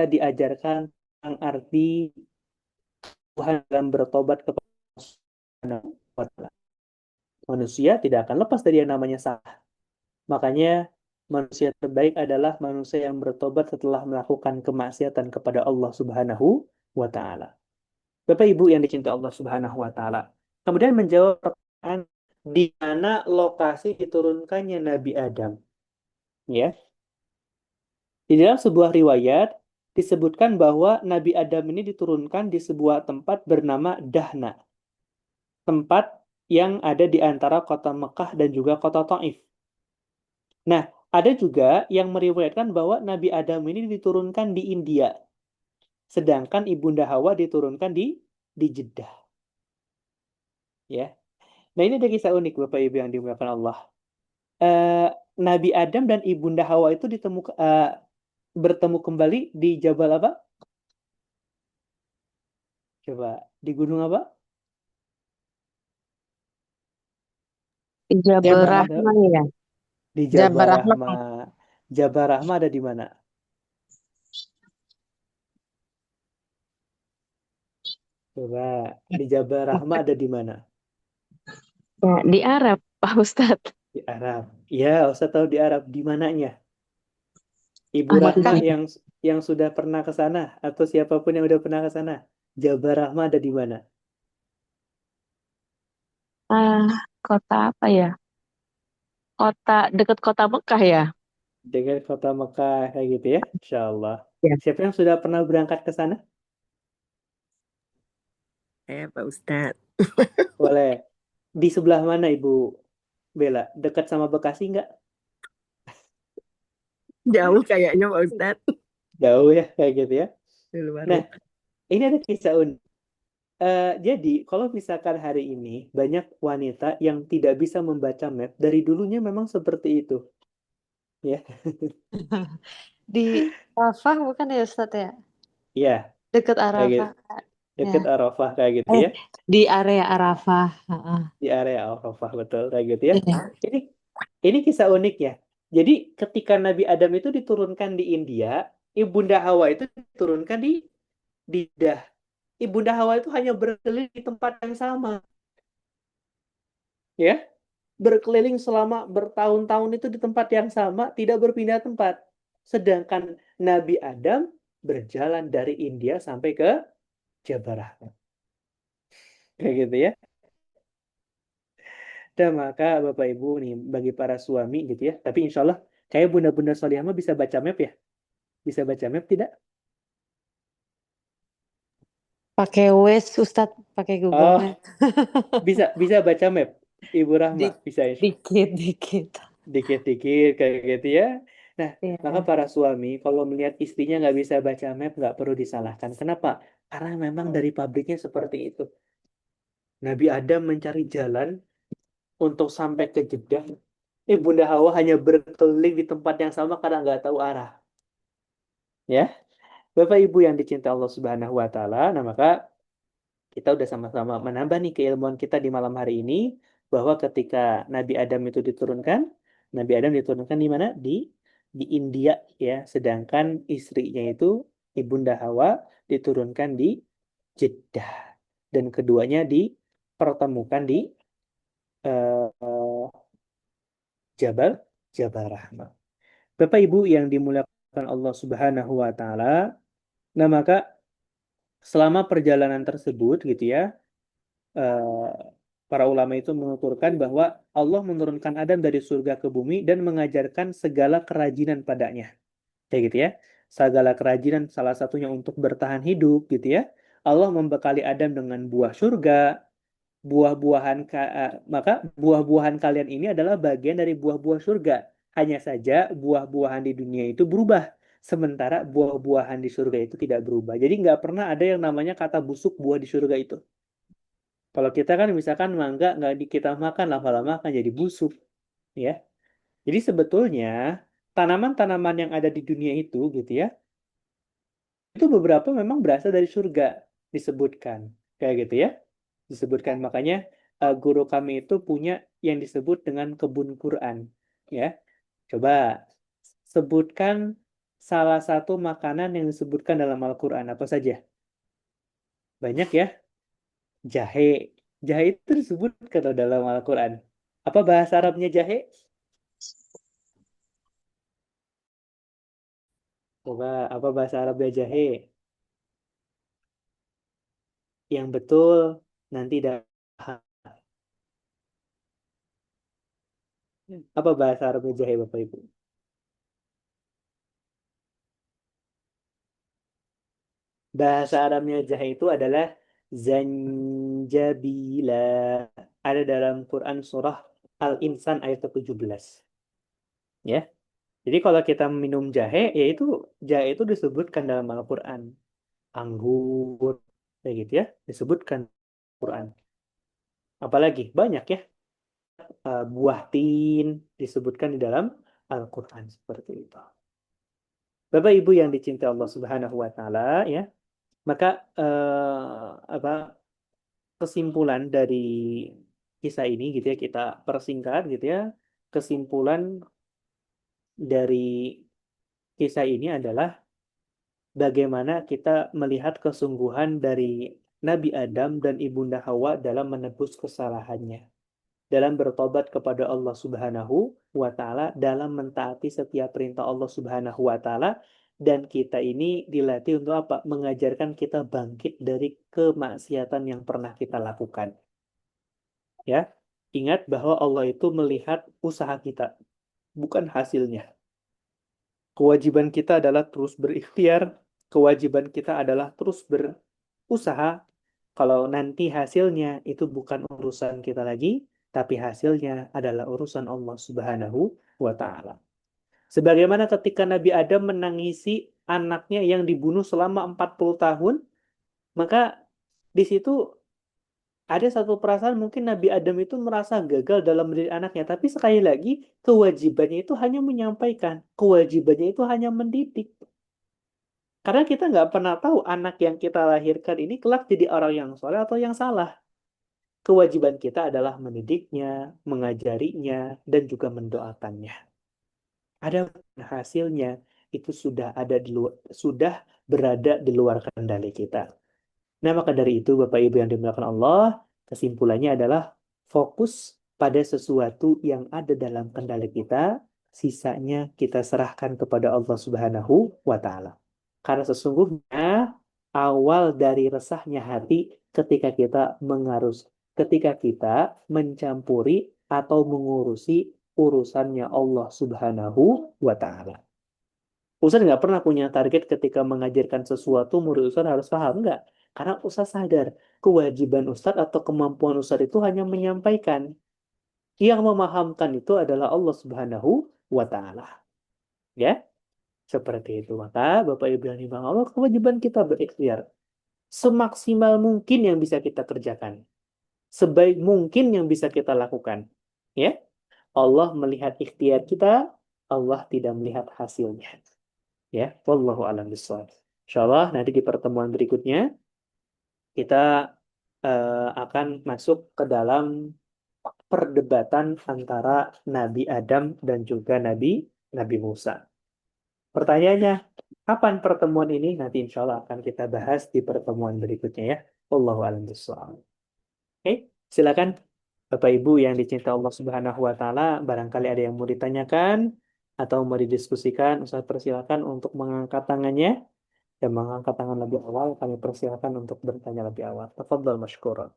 diajarkan tentang arti Tuhan dalam bertobat kepada Allah Subhanahu wa taala. Manusia tidak akan lepas dari yang namanya salah. Makanya manusia terbaik adalah manusia yang bertobat setelah melakukan kemaksiatan kepada Allah Subhanahu wa taala. Bapak Ibu yang dicintai Allah Subhanahu wa taala. Kemudian menjawab pertanyaan di mana lokasi diturunkannya Nabi Adam. Ya. Di dalam sebuah riwayat disebutkan bahwa Nabi Adam ini diturunkan di sebuah tempat bernama Dahna. Tempat yang ada di antara kota Mekah dan juga kota Taif. Nah, ada juga yang meriwayatkan bahwa Nabi Adam ini diturunkan di India. Sedangkan Ibunda Hawa diturunkan di Jeddah. Ya. Nah, ini ada kisah unik Bapak Ibu yang dimuliakan Allah. Eh, Nabi Adam dan Ibunda Hawa itu bertemu kembali di Jabal apa? Coba, di gunung apa? Jabal Jabal Rahmah. Rahman ya. Di Jabal Jabal Rahman. Rahmah. Jabal Rahmah ada di mana? Coba, di Jabal Rahmah ada di mana? Ya, di Arab, Pak Ustadz. Di Arab. Ya, Ustaz tahu di Arab. Di mananya? Ibu Ah, Rahmah di yang sudah pernah ke sana atau siapapun yang udah pernah ke sana. Jabal Rahmah ada di mana? ah, kota apa ya? Kota dekat kota Mekah ya? Dengan kota Mekah kayak gitu ya. Insya Allah. Ya. Siapa yang sudah pernah berangkat ke sana? Pak Ustadz. Boleh. Di sebelah mana Ibu Bella? Dekat sama Bekasi nggak? Jauh kayaknya Pak Ustadz. Jauh ya kayak gitu ya. Luar. Nah, ini ada kisah unik. Jadi, kalau misalkan hari ini banyak wanita yang tidak bisa membaca map, dari dulunya memang seperti itu, ya, Di Arafah bukan ya Ustadz ya? ya, Dekat kayak gitu, Arafah. deket Ya. Arafah kayak gitu ya, Di area Arafah. Heeh. di area Arafah betul kayak gitu ya. Iya. Ini ini kisah unik ya. Jadi, ketika Nabi Adam itu diturunkan di India, Ibunda Hawa itu diturunkan di Dah. Ibunda Hawa itu hanya berkeliling di tempat yang sama, ya. Berkeliling selama bertahun-tahun itu di tempat yang sama, tidak berpindah tempat. Sedangkan Nabi Adam berjalan dari India sampai ke Jabal Rahmah. Kayak gitu ya. Dan maka Bapak Ibu nih, bagi para suami gitu ya. Tapi insya Allah, kayak bunda-bunda solihah mah bisa baca map ya? Bisa baca map tidak? Pakai Waze Ustadz, pakai Google Oh, Map. bisa baca map. Ibu Rahma, bisa insya Dikit-dikit. dikit-dikit kayak gitu ya. Nah, maka Iya. para suami kalau melihat istrinya nggak bisa baca map nggak perlu disalahkan. Kenapa? Karena memang dari pabriknya seperti itu. Nabi Adam mencari jalan untuk sampai ke Jeddah, Bunda Hawa hanya berkeliling di tempat yang sama karena nggak tahu arah. Ya, Bapak Ibu yang dicintai Allah Subhanahu wa Ta'ala, nah maka kita udah sama-sama menambah nih keilmuan kita di malam hari ini bahwa ketika Nabi Adam itu diturunkan, Nabi Adam diturunkan di mana? Di India ya, sedangkan istrinya itu Ibunda Hawa diturunkan di Jeddah dan keduanya dipertemukan di eh, Jabal Jabal Rahmah. Bapak Ibu yang dimuliakan Allah Subhanahu wa Ta'ala, nah maka selama perjalanan tersebut gitu ya, eh, para ulama itu menuturkan bahwa Allah menurunkan Adam dari surga ke bumi dan mengajarkan segala kerajinan padanya. Kayak gitu ya. Segala kerajinan salah satunya untuk bertahan hidup gitu ya. Allah membekali Adam dengan buah surga, maka buah-buahan kalian ini adalah bagian dari buah-buah surga. Hanya saja buah-buahan di dunia itu berubah, sementara buah-buahan di surga itu tidak berubah. Jadi nggak pernah ada yang namanya kata busuk buah di surga itu. Kalau kita kan misalkan mangga nggak kita makan lama-lama akan jadi busuk, ya. Jadi sebetulnya tanaman-tanaman yang ada di dunia itu gitu ya, itu beberapa memang berasal dari surga disebutkan, kayak gitu ya. Disebutkan makanya guru kami itu punya yang disebut dengan kebun Quran, ya. Coba sebutkan salah satu makanan yang disebutkan dalam Al-Quran apa saja? Banyak ya. Jahe. Jahe itu disebutkan dalam Al-Quran. Apa bahasa Arabnya jahe? Coba, apa bahasa Arabnya jahe? Yang betul nanti dah. Apa bahasa Arabnya jahe, Bapak Ibu? Bahasa Arabnya jahe itu adalah zanjabila. Ada dalam Quran surah Al-Insan ayat ke-17. Ya. Jadi kalau kita minum jahe, yaitu jahe itu disebutkan dalam Al-Quran. Anggur, kayak gitu ya, disebutkan Quran. Apalagi banyak ya, buah tin disebutkan di dalam Al-Quran seperti itu. Bapak Ibu yang dicintai Allah Subhanahu wa taala ya, maka apa kesimpulan dari kisah ini gitu ya kita persingkat gitu ya. Kesimpulan dari kisah ini adalah bagaimana kita melihat kesungguhan dari Nabi Adam dan Ibunda Hawa dalam menebus kesalahannya, dalam bertobat kepada Allah Subhanahu wa taala, dalam mentaati setiap perintah Allah Subhanahu wa taala, dan kita ini dilatih untuk apa? Mengajarkan kita bangkit dari kemaksiatan yang pernah kita lakukan. Ya. Ingat bahwa Allah itu melihat usaha kita, bukan hasilnya. Kewajiban kita adalah terus berikhtiar, kewajiban kita adalah terus berusaha. Kalau nanti hasilnya itu bukan urusan kita lagi, tapi hasilnya adalah urusan Allah Subhanahu wa taala. Sebagaimana ketika Nabi Adam menangisi anaknya yang dibunuh selama 40 tahun, maka di situ ada satu perasaan mungkin Nabi Adam itu merasa gagal dalam mendidik anaknya, tapi sekali lagi kewajibannya itu hanya menyampaikan, kewajibannya itu hanya mendidik. Karena kita nggak pernah tahu anak yang kita lahirkan ini kelak jadi orang yang soleh atau yang salah. Kewajiban kita adalah mendidiknya, mengajarinya, dan juga mendoakannya. Ada hasilnya itu sudah ada di luar, sudah berada di luar kendali kita. Nah, maka dari itu Bapak Ibu yang dimuliakan Allah, kesimpulannya adalah fokus pada sesuatu yang ada dalam kendali kita, sisanya kita serahkan kepada Allah Subhanahu wa taala. Karena sesungguhnya awal dari resahnya hati ketika kita ketika kita mencampuri atau mengurusi urusannya Allah Subhanahu wa taala. Ustadz nggak pernah punya target ketika mengajarkan sesuatu, murid Ustadz harus paham, nggak. Karena Ustadz sadar, kewajiban Ustadz atau kemampuan Ustadz itu hanya menyampaikan. Yang memahamkan itu adalah Allah Subhanahu wa Ta'ala. Ya, seperti itu. Maka Bapak Ibu yang dimang Allah, kewajiban kita berikhtiar. Semaksimal mungkin yang bisa kita kerjakan. Sebaik mungkin yang bisa kita lakukan. Ya, Allah melihat ikhtiar kita, Allah tidak melihat hasilnya. Ya, wallahu a'lam bishawab. Insyaallah nanti di pertemuan berikutnya kita akan masuk ke dalam perdebatan antara Nabi Adam dan juga Nabi Musa. Pertanyaannya, kapan pertemuan ini? Nanti insya Allah akan kita bahas di pertemuan berikutnya ya. Wallahu a'lam bishawab. Oke, silakan Bapak Ibu yang dicinta Allah Subhanahu wa taala, barangkali ada yang mau ditanyakan atau mau didiskusikan, Ustaz persilakan untuk mengangkat tangannya dan mengangkat tangan lebih awal, kami persilakan untuk bertanya lebih awal. Tafadhal masykuran.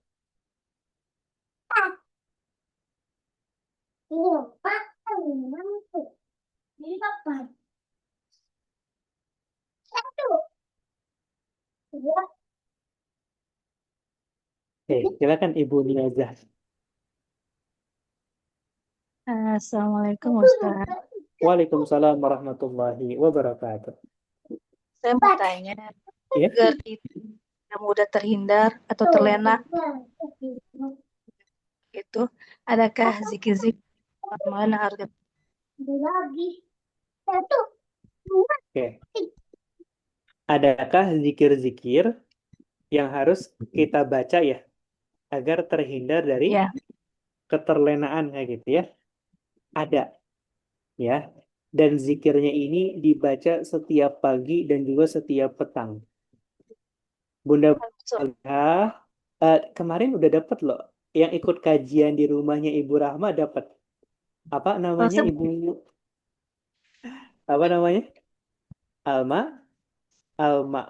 Oke, silakan Ibu Niazah. Assalamualaikum Ustaz. Waalaikumsalam warahmatullahi wabarakatuh. Saya mau tanya, Ya, agar kita tidak mudah terhindar atau terlena itu, adakah zikir-zikir mana harus kita oke. Adakah zikir-zikir yang harus kita baca ya agar terhindar dari ya keterlenaan kayak gitu ya? Ada ya. Dan zikirnya ini dibaca setiap pagi dan juga setiap petang. Bunda Salihah, kemarin udah dapat loh yang ikut kajian di rumahnya Ibu Rahma dapat. Apa namanya saya Ibu? Apa namanya? Alma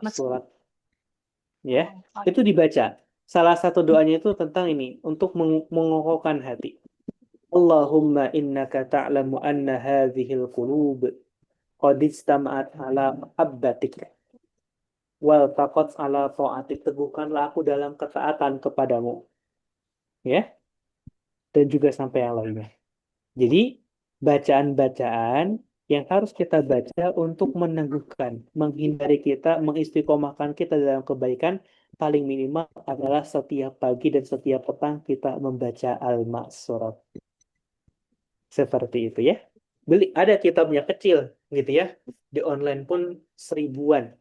masuk surat ya. Itu dibaca. Salah satu doanya itu tentang ini untuk mengokohkan hati. Allahumma innaka ta'lamu anna hadhil qulub qad istama'at ala habbatik wal taqat ala ta'atik. Teguhkanlah aku dalam ketaatan kepadamu ya, dan juga sampai yang lainnya. Jadi bacaan-bacaan yang harus kita baca untuk meneguhkan, menghindari kita, mengistiqomahkan kita dalam kebaikan, paling minimal adalah setiap pagi dan setiap petang kita membaca Al-Ma'surat. Seperti itu ya. Beli ada kitabnya kecil gitu ya. Di online pun 1000-an.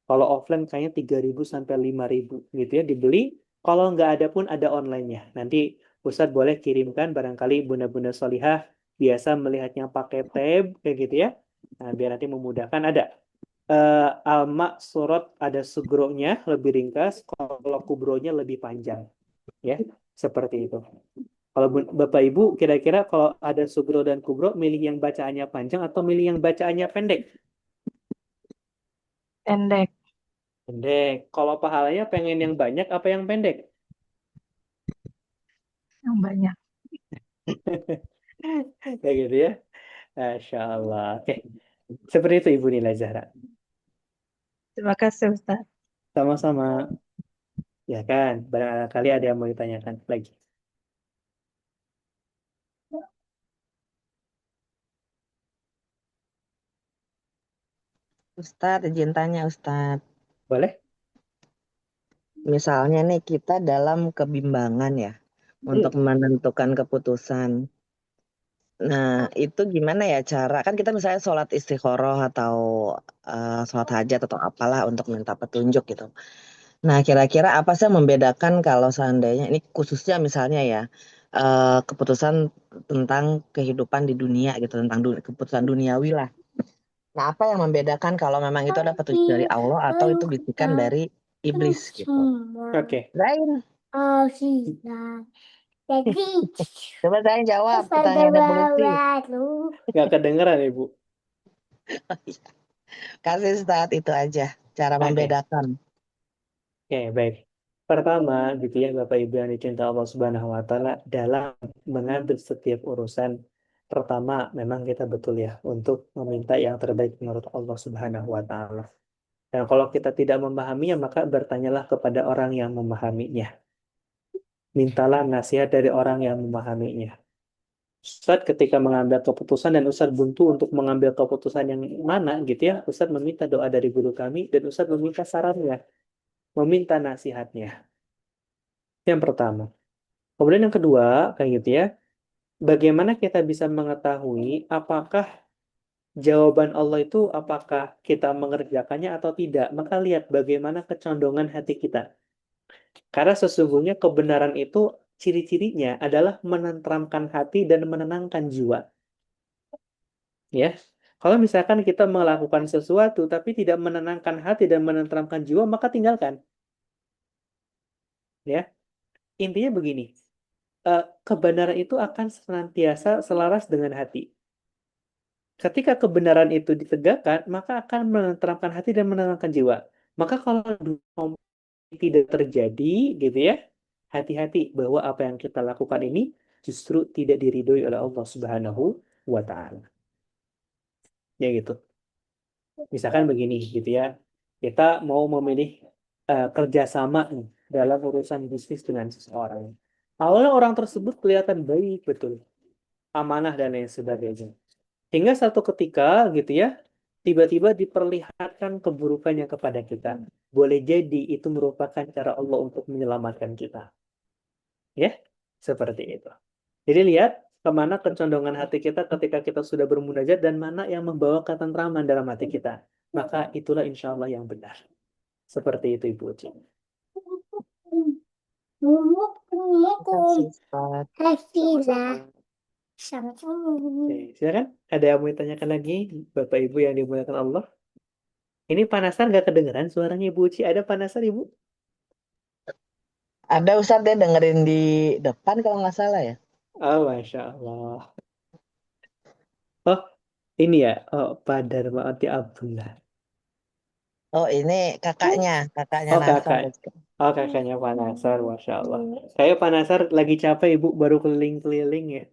Kalau offline kayaknya 3000 sampai 5000 gitu ya dibeli. Kalau nggak ada pun ada online-nya. Nanti Ustadz boleh kirimkan barangkali bunda-bunda solihah biasa melihatnya pakai tab kayak gitu ya. Nah, biar nanti memudahkan ada Alma surat ada sugronya lebih ringkas, kalau kubronya lebih panjang ya. Seperti itu. Kalau Bapak Ibu kira-kira kalau ada sugro dan kubro milih yang bacaannya panjang atau milih yang bacaannya pendek? pendek Pendek. Kalau pahalanya pengen yang banyak apa yang pendek? yang banyak. Kayak gitu ya. Masya Allah. Oke. Seperti itu Ibu Nila Zahra. Terima kasih Ustaz. Sama-sama. Ya kan? Barangkali ada yang mau ditanyakan lagi. Ustadz, izin tanya Ustadz. Boleh? Misalnya nih kita dalam kebimbangan ya untuk menentukan keputusan. Nah, itu gimana ya cara? Kan kita misalnya sholat istikharah atau sholat hajat atau apalah untuk minta petunjuk gitu. Nah, kira-kira apa sih yang membedakan kalau seandainya ini khususnya misalnya ya keputusan tentang kehidupan di dunia gitu, tentang keputusan duniawi lah. Nah, apa yang membedakan kalau memang itu ada petunjuk dari Allah atau itu bisikan dari iblis gitu? Oke. Zain, coba Zain jawab pertanyaan evolusi. Nggak kedengeran Ibu. Kasih Ustadz itu aja cara Oke. membedakan. Oke, baik. Pertama, gitu ya, Bapak Ibu yang dicinta Allah Subhanahu wa Ta'ala, dalam mengambil setiap urusan, pertama, memang kita betul ya, untuk meminta yang terbaik menurut Allah Subhanahu wa Ta'ala. Dan kalau kita tidak memahaminya, maka bertanyalah kepada orang yang memahaminya. Mintalah nasihat dari orang yang memahaminya. Ustadz ketika mengambil keputusan dan Ustadz buntu untuk mengambil keputusan yang mana gitu ya, Ustadz meminta doa dari guru kami dan Ustadz meminta sarannya, meminta nasihatnya. Yang pertama. Kemudian yang kedua, kayak gitu ya, bagaimana kita bisa mengetahui apakah jawaban Allah itu apakah kita mengerjakannya atau tidak? Maka lihat bagaimana kecondongan hati kita. Karena sesungguhnya kebenaran itu ciri-cirinya adalah menenteramkan hati dan menenangkan jiwa. Ya, kalau misalkan kita melakukan sesuatu tapi tidak menenangkan hati dan menenteramkan jiwa, maka tinggalkan. Ya, intinya begini, kebenaran itu akan senantiasa selaras dengan hati. Ketika kebenaran itu ditegakkan, maka akan menenteramkan hati dan menenangkan jiwa. Maka kalau tidak terjadi, gitu ya, hati-hati bahwa apa yang kita lakukan ini justru tidak diridhoi oleh Allah Subhanahu wa Ta'ala. Ya gitu. Misalkan begini, gitu ya, kita mau memilih kerjasama nih, dalam urusan bisnis dengan seseorang. Awalnya orang tersebut kelihatan baik betul, amanah dan lain sebagainya. Hingga satu ketika gitu ya, tiba-tiba diperlihatkan keburukannya kepada kita. Boleh jadi itu merupakan cara Allah untuk menyelamatkan kita. Ya, seperti itu. Jadi lihat kemana kecondongan hati kita ketika kita sudah bermunajat dan mana yang membawa ketentraman dalam hati kita. Maka itulah insya Allah yang benar. Seperti itu Ibu Uci. Makasih, Ustaz. Oke, silakan. Ada yang mau ditanyakan lagi, Bapak Ibu yang dimuliakan Allah? Ini Panasan nggak kedengeran suaranya Ibu Uci? Ada Panasan Ibu? Ada Ustaz, dia dengerin di depan kalau nggak salah ya. Oh, Masya Allah. Oh, ini ya, oh, Pak Darmawati Abdullah. Oh, ini kakaknya Oh, Nasar. kakak. Oh, kakaknya Pak Nasar, Masya Allah. Kayak Pak Nasar lagi capek, Ibu. Baru keliling-keliling ya.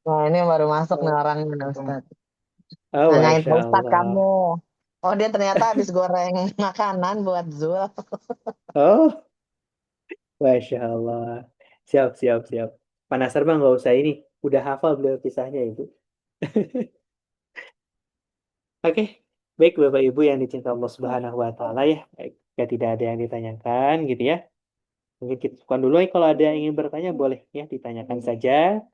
Nah, ini baru masuk nih orangnya nih, Ustaz. Oh, Nanyain Masya Pak Ustaz Allah. kamu. Oh, dia ternyata habis goreng makanan buat Zul. Oh, Masya Allah. Siap, siap, siap. Pak Nasar Bang, nggak usah ini. Udah hafal beliau kisahnya, Ibu. Oke, baik Bapak Ibu yang dicinta Allah Subhanahu wa Ta'ala ya. Baik, ya tidak ada yang ditanyakan gitu ya. Mungkin kita cukupkan dulu ya. Kalau ada yang ingin bertanya boleh ya ditanyakan saja.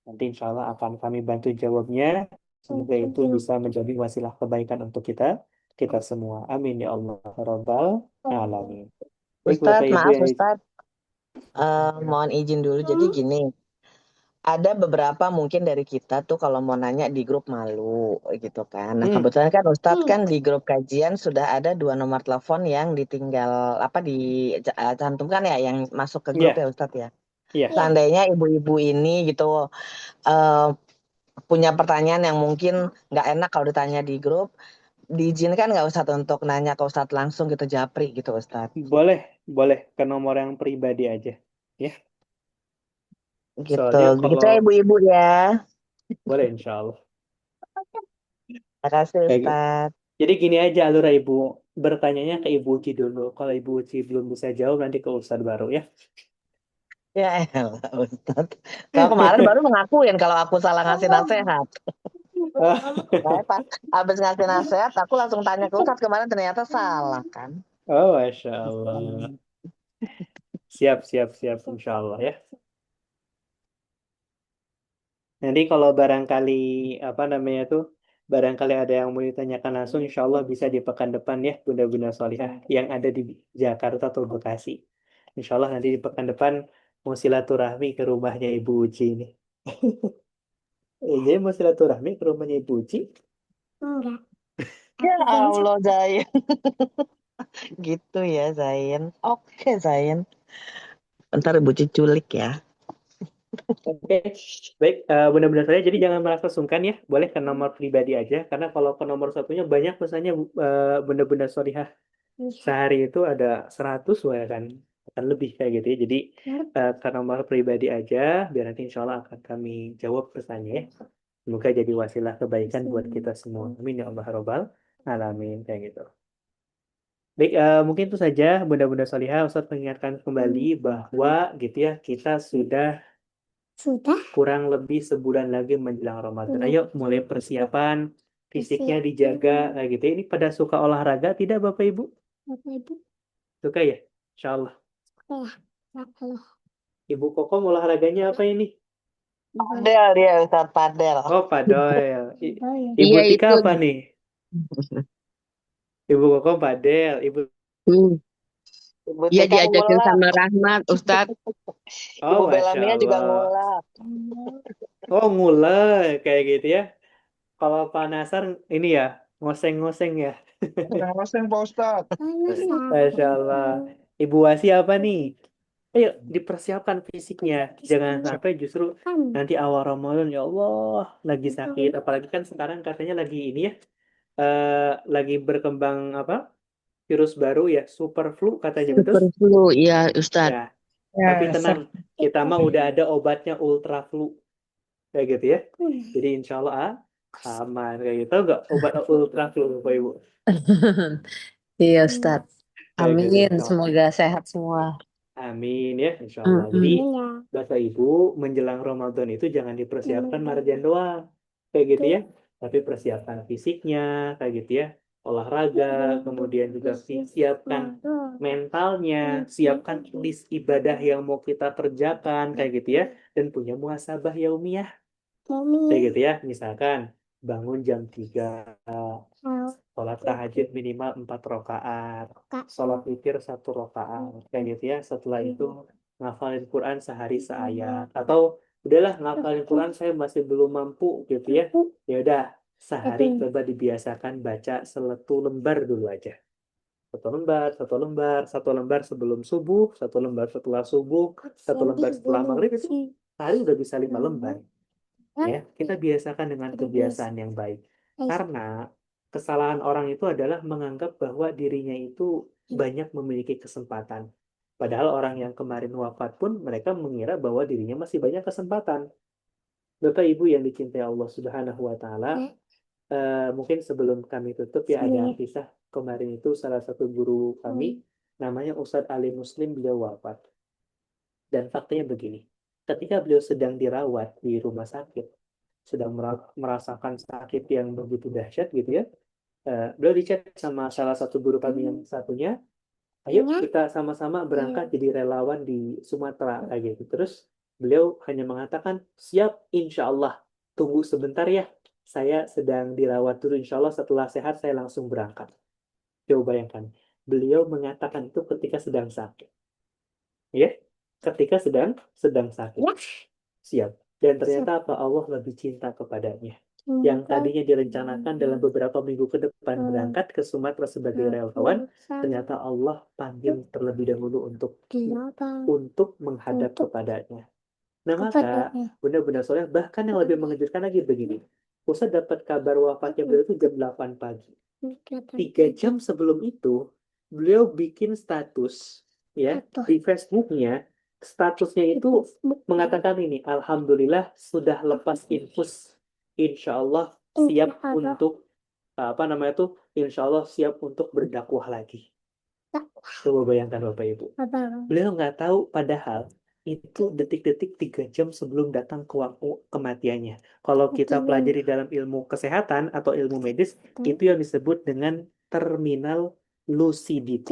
Nanti insya Allah akan kami bantu jawabnya. Semoga itu bisa menjadi wasilah kebaikan untuk kita semua. Amin ya Allah Rabbal Alamin. Baik Ustaz, Bapak Ibu maaf yang Ustaz. Mohon izin dulu. Jadi gini, ada beberapa mungkin dari kita tuh kalau mau nanya di grup malu gitu kan. Nah, kebetulan kan Ustadz kan di grup kajian sudah ada 2 nomor telepon yang ditinggal cantumkan ya yang masuk ke grup Iya, ya Ustadz ya. iya. Seandainya ibu-ibu ini gitu eh, punya pertanyaan yang mungkin nggak enak kalau ditanya di grup, diizinkan nggak Ustadz untuk nanya ke Ustadz langsung gitu japri gitu Ustadz. Boleh ke nomor yang pribadi aja. Ya, Gitu. soalnya Gitu kalau ya ibu-ibu ya. boleh insya Allah. Terima kasih Kayak gitu. Ustadz. Jadi gini aja alur Ibu. Bertanyanya ke Ibu Uci dulu. Kalau Ibu Uci belum bisa jawab nanti ke Ustadz baru ya. Ya elah Ustadz. Kalau kemarin baru mengakuin kalau aku salah ngasih nasihat. Saya pas habis ngasih nasihat, aku langsung tanya ke Ustadz kemarin ternyata salah kan. Oh, Masya Allah. Siap, siap, siap. Insya Allah ya. Nanti kalau barangkali apa namanya tuh, barangkali ada yang mau ditanyakan langsung, insya Allah bisa di pekan depan ya, Bunda-Bunda Solihah yang ada di Jakarta atau Bekasi. Insya Allah nanti di pekan depan mau silaturahmi ke rumahnya Ibu Uci ini. Jadi mau silaturahmi ke rumahnya Ibu Uci? Ya Allah Zain. Gitu ya Zain. Oke Zain. Ntar Ibu culik ya. Oke, baik, benar-benar saya. Jadi jangan merasa sungkan ya, boleh ke nomor pribadi aja, karena kalau ke nomor satunya banyak pesannya benar-benar Solihah. Sehari itu ada 100 ya kan, akan lebih kayak gitu ya. Jadi ke nomor pribadi aja, biar nanti insya Allah akan kami jawab pesannya ya. Semoga jadi wasilah kebaikan buat kita semua. Amin ya Allah Rabbal Alamin kayak gitu. Baik, mungkin itu saja Bunda-Bunda Solihah. Ustaz mengingatkan kembali bahwa gitu ya, kita sudah kurang lebih sebulan lagi menjelang Ramadan. Ayo mulai persiapan, fisiknya dijaga, gitu. Ini pada suka olahraga tidak Bapak Ibu? Suka ya? Insya Allah. Ibu Kokom olahraganya apa ini? Padel dia Ustaz, padel. Oh, padel. Ibu Iya Tika itu. apa nih? Ibu Kokom padel. Ibu Hmm. Ibu Iya Tika diajakin ngulak. sama Rahmat, Ustadz. Oh, Ibu Masya Belamia juga Allah. ngulak. Oh, ngulek kayak gitu ya. Kalau Pak Nasar ini ya, ngoseng-ngoseng ya. Ngoseng Pak Ustadz. Masya Allah. Ibu Wasi apa nih? Ayo dipersiapkan fisiknya. Jangan sampai justru nanti awal Ramadan ya Allah lagi sakit. Apalagi kan sekarang katanya lagi ini ya, lagi berkembang apa? Virus baru ya, super flu katanya betul. Super flu, iya Ustadz. Ya, tapi tenang, kita mah udah ada obatnya ultra flu kayak gitu ya. Jadi insya Allah aman kayak gitu. Tahu nggak obat ultra flu Bapak Ibu? Iya, Ustadz. Kayak gitu Amin. insya Allah. Semoga sehat semua. Amin ya, insya Allah. Jadi Bapak Ibu menjelang Ramadan itu jangan dipersiapkan marjan doang, kayak gitu ya. Tapi persiapkan fisiknya, kayak gitu ya. Olahraga, kemudian juga siapkan mentalnya, siapkan list ibadah yang mau kita kerjakan, kayak gitu ya. Dan punya muhasabah yaumiyah, kayak gitu ya. Misalkan bangun jam 3, sholat tahajud minimal 4 rakaat, sholat witir 1 rakaat, kayak gitu ya. Setelah itu ngafalin Quran sehari seayat, atau udahlah ngafalin Quran saya masih belum mampu gitu ya. Ya udah sehari coba dibiasakan baca 1 lembar dulu aja. 1 lembar, 1 lembar, 1 lembar sebelum subuh, 1 lembar setelah subuh, 1 lembar setelah maghrib, itu sehari udah bisa 5 lembar. Ya, kita biasakan dengan kebiasaan yang baik. Karena kesalahan orang itu adalah menganggap bahwa dirinya itu banyak memiliki kesempatan. Padahal orang yang kemarin wafat pun mereka mengira bahwa dirinya masih banyak kesempatan. Bapak Ibu yang dicintai Allah Subhanahu wa taala, mungkin sebelum kami tutup ya ada kisah kemarin itu salah satu guru kami namanya Ustadz Ali Muslim, beliau wafat. Dan faktanya begini, ketika beliau sedang dirawat di rumah sakit, sedang merasakan sakit yang begitu dahsyat gitu ya, beliau dicat sama salah satu guru kami yang satunya, ayo kita sama-sama berangkat jadi relawan di Sumatera kayak gitu. Terus beliau hanya mengatakan, siap insya Allah, tunggu sebentar ya, saya sedang dirawat dulu, insya Allah setelah sehat saya langsung berangkat. Coba bayangkan, beliau mengatakan itu ketika sedang sakit, ya, ketika sedang sakit. Siap. Dan ternyata apa? Allah lebih cinta kepadanya. Yang tadinya direncanakan dalam beberapa minggu ke depan berangkat ke Sumatera sebagai relawan, ternyata Allah panggil terlebih dahulu untuk menghadap kepadanya. Nah maka benar-benar soleh, bahkan yang lebih mengejutkan lagi begini. Ustaz dapat kabar wafatnya beliau itu jam 8 pagi. 3 jam sebelum itu, beliau bikin status ya di Facebooknya. Statusnya itu mengatakan ini, Alhamdulillah sudah lepas infus, insya Allah siap untuk apa namanya itu, insya Allah siap untuk berdakwah lagi. Coba bayangkan Bapak Ibu, beliau nggak tahu padahal itu detik-detik 3 jam sebelum datang ke waktu kematiannya. Kalau kita pelajari dalam ilmu kesehatan atau ilmu medis, itu yang disebut dengan terminal lucidity.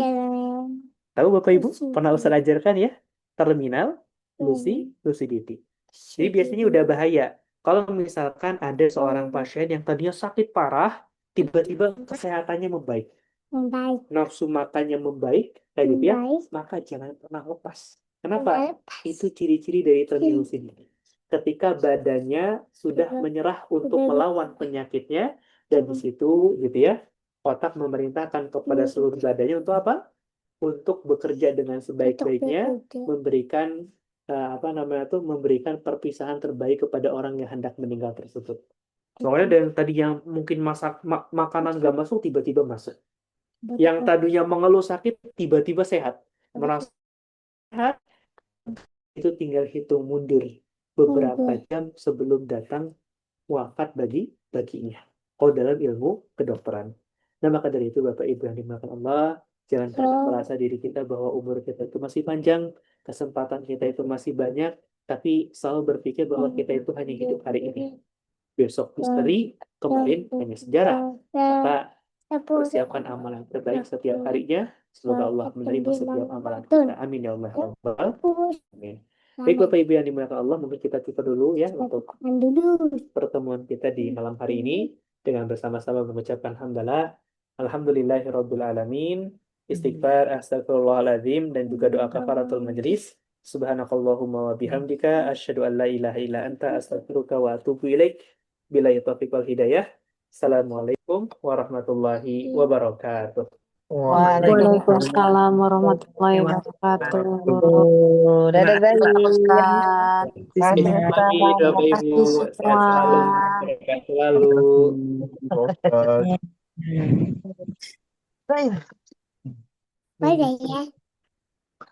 Tahu Bapak Ibu? Pernah Ustaz ajarkan ya? Terminal lucidity. Jadi biasanya udah bahaya. Kalau misalkan ada seorang pasien yang tadinya sakit parah, tiba-tiba kesehatannya membaik, nafsu makannya membaik, kayak gitu ya, maka jangan pernah lepas. Kenapa? Itu ciri-ciri dari terminal lucidity. Ketika badannya sudah menyerah untuk melawan penyakitnya, dan di situ gitu ya, otak memerintahkan kepada seluruh badannya untuk apa? Untuk bekerja dengan sebaik-baiknya, memberikan apa namanya tuh, memberikan perpisahan terbaik kepada orang yang hendak meninggal tersebut. Soalnya dari tadi yang mungkin masak makanan gak masuk tiba-tiba masuk. Yang tadinya mengeluh sakit tiba-tiba sehat. Merasa sehat, itu tinggal hitung mundur beberapa jam sebelum datang wafat baginya. Kalau dalam ilmu kedokteran. Nah maka dari itu Bapak Ibu yang dimakan Allah, jangan pernah merasa diri kita bahwa umur kita itu masih panjang, kesempatan kita itu masih banyak, tapi selalu berpikir bahwa kita itu hanya hidup hari ini. Besok misteri, kemarin hanya sejarah. Maka persiapkan amalan terbaik setiap harinya. Semoga Allah menerima setiap amalan kita. Amin ya Allah. Amin. Baik Bapak Ibu yang dimuliakan Allah, mungkin kita tutup dulu ya untuk pertemuan kita di malam hari ini dengan bersama-sama mengucapkan hamdalah, alhamdulillahirabbil alamin, istighfar, astagfirullahaladzim, dan juga doa kafaratul majelis. Subhanakallahumma wa bihamdika asyhadu an la ilaha illa anta astaghfiruka wa atubu ilaik. Billahi taufiq wal hidayah. Assalamualaikum warahmatullahi wabarakatuh. Waalaikumsalam warahmatullahi wabarakatuh. Dadah Pak guys. Ustadz. Sehat pagi Bapak Ibu, Makasih sehat selalu, semua. berkah selalu. Pak Ustadz. Baik. Bye ya.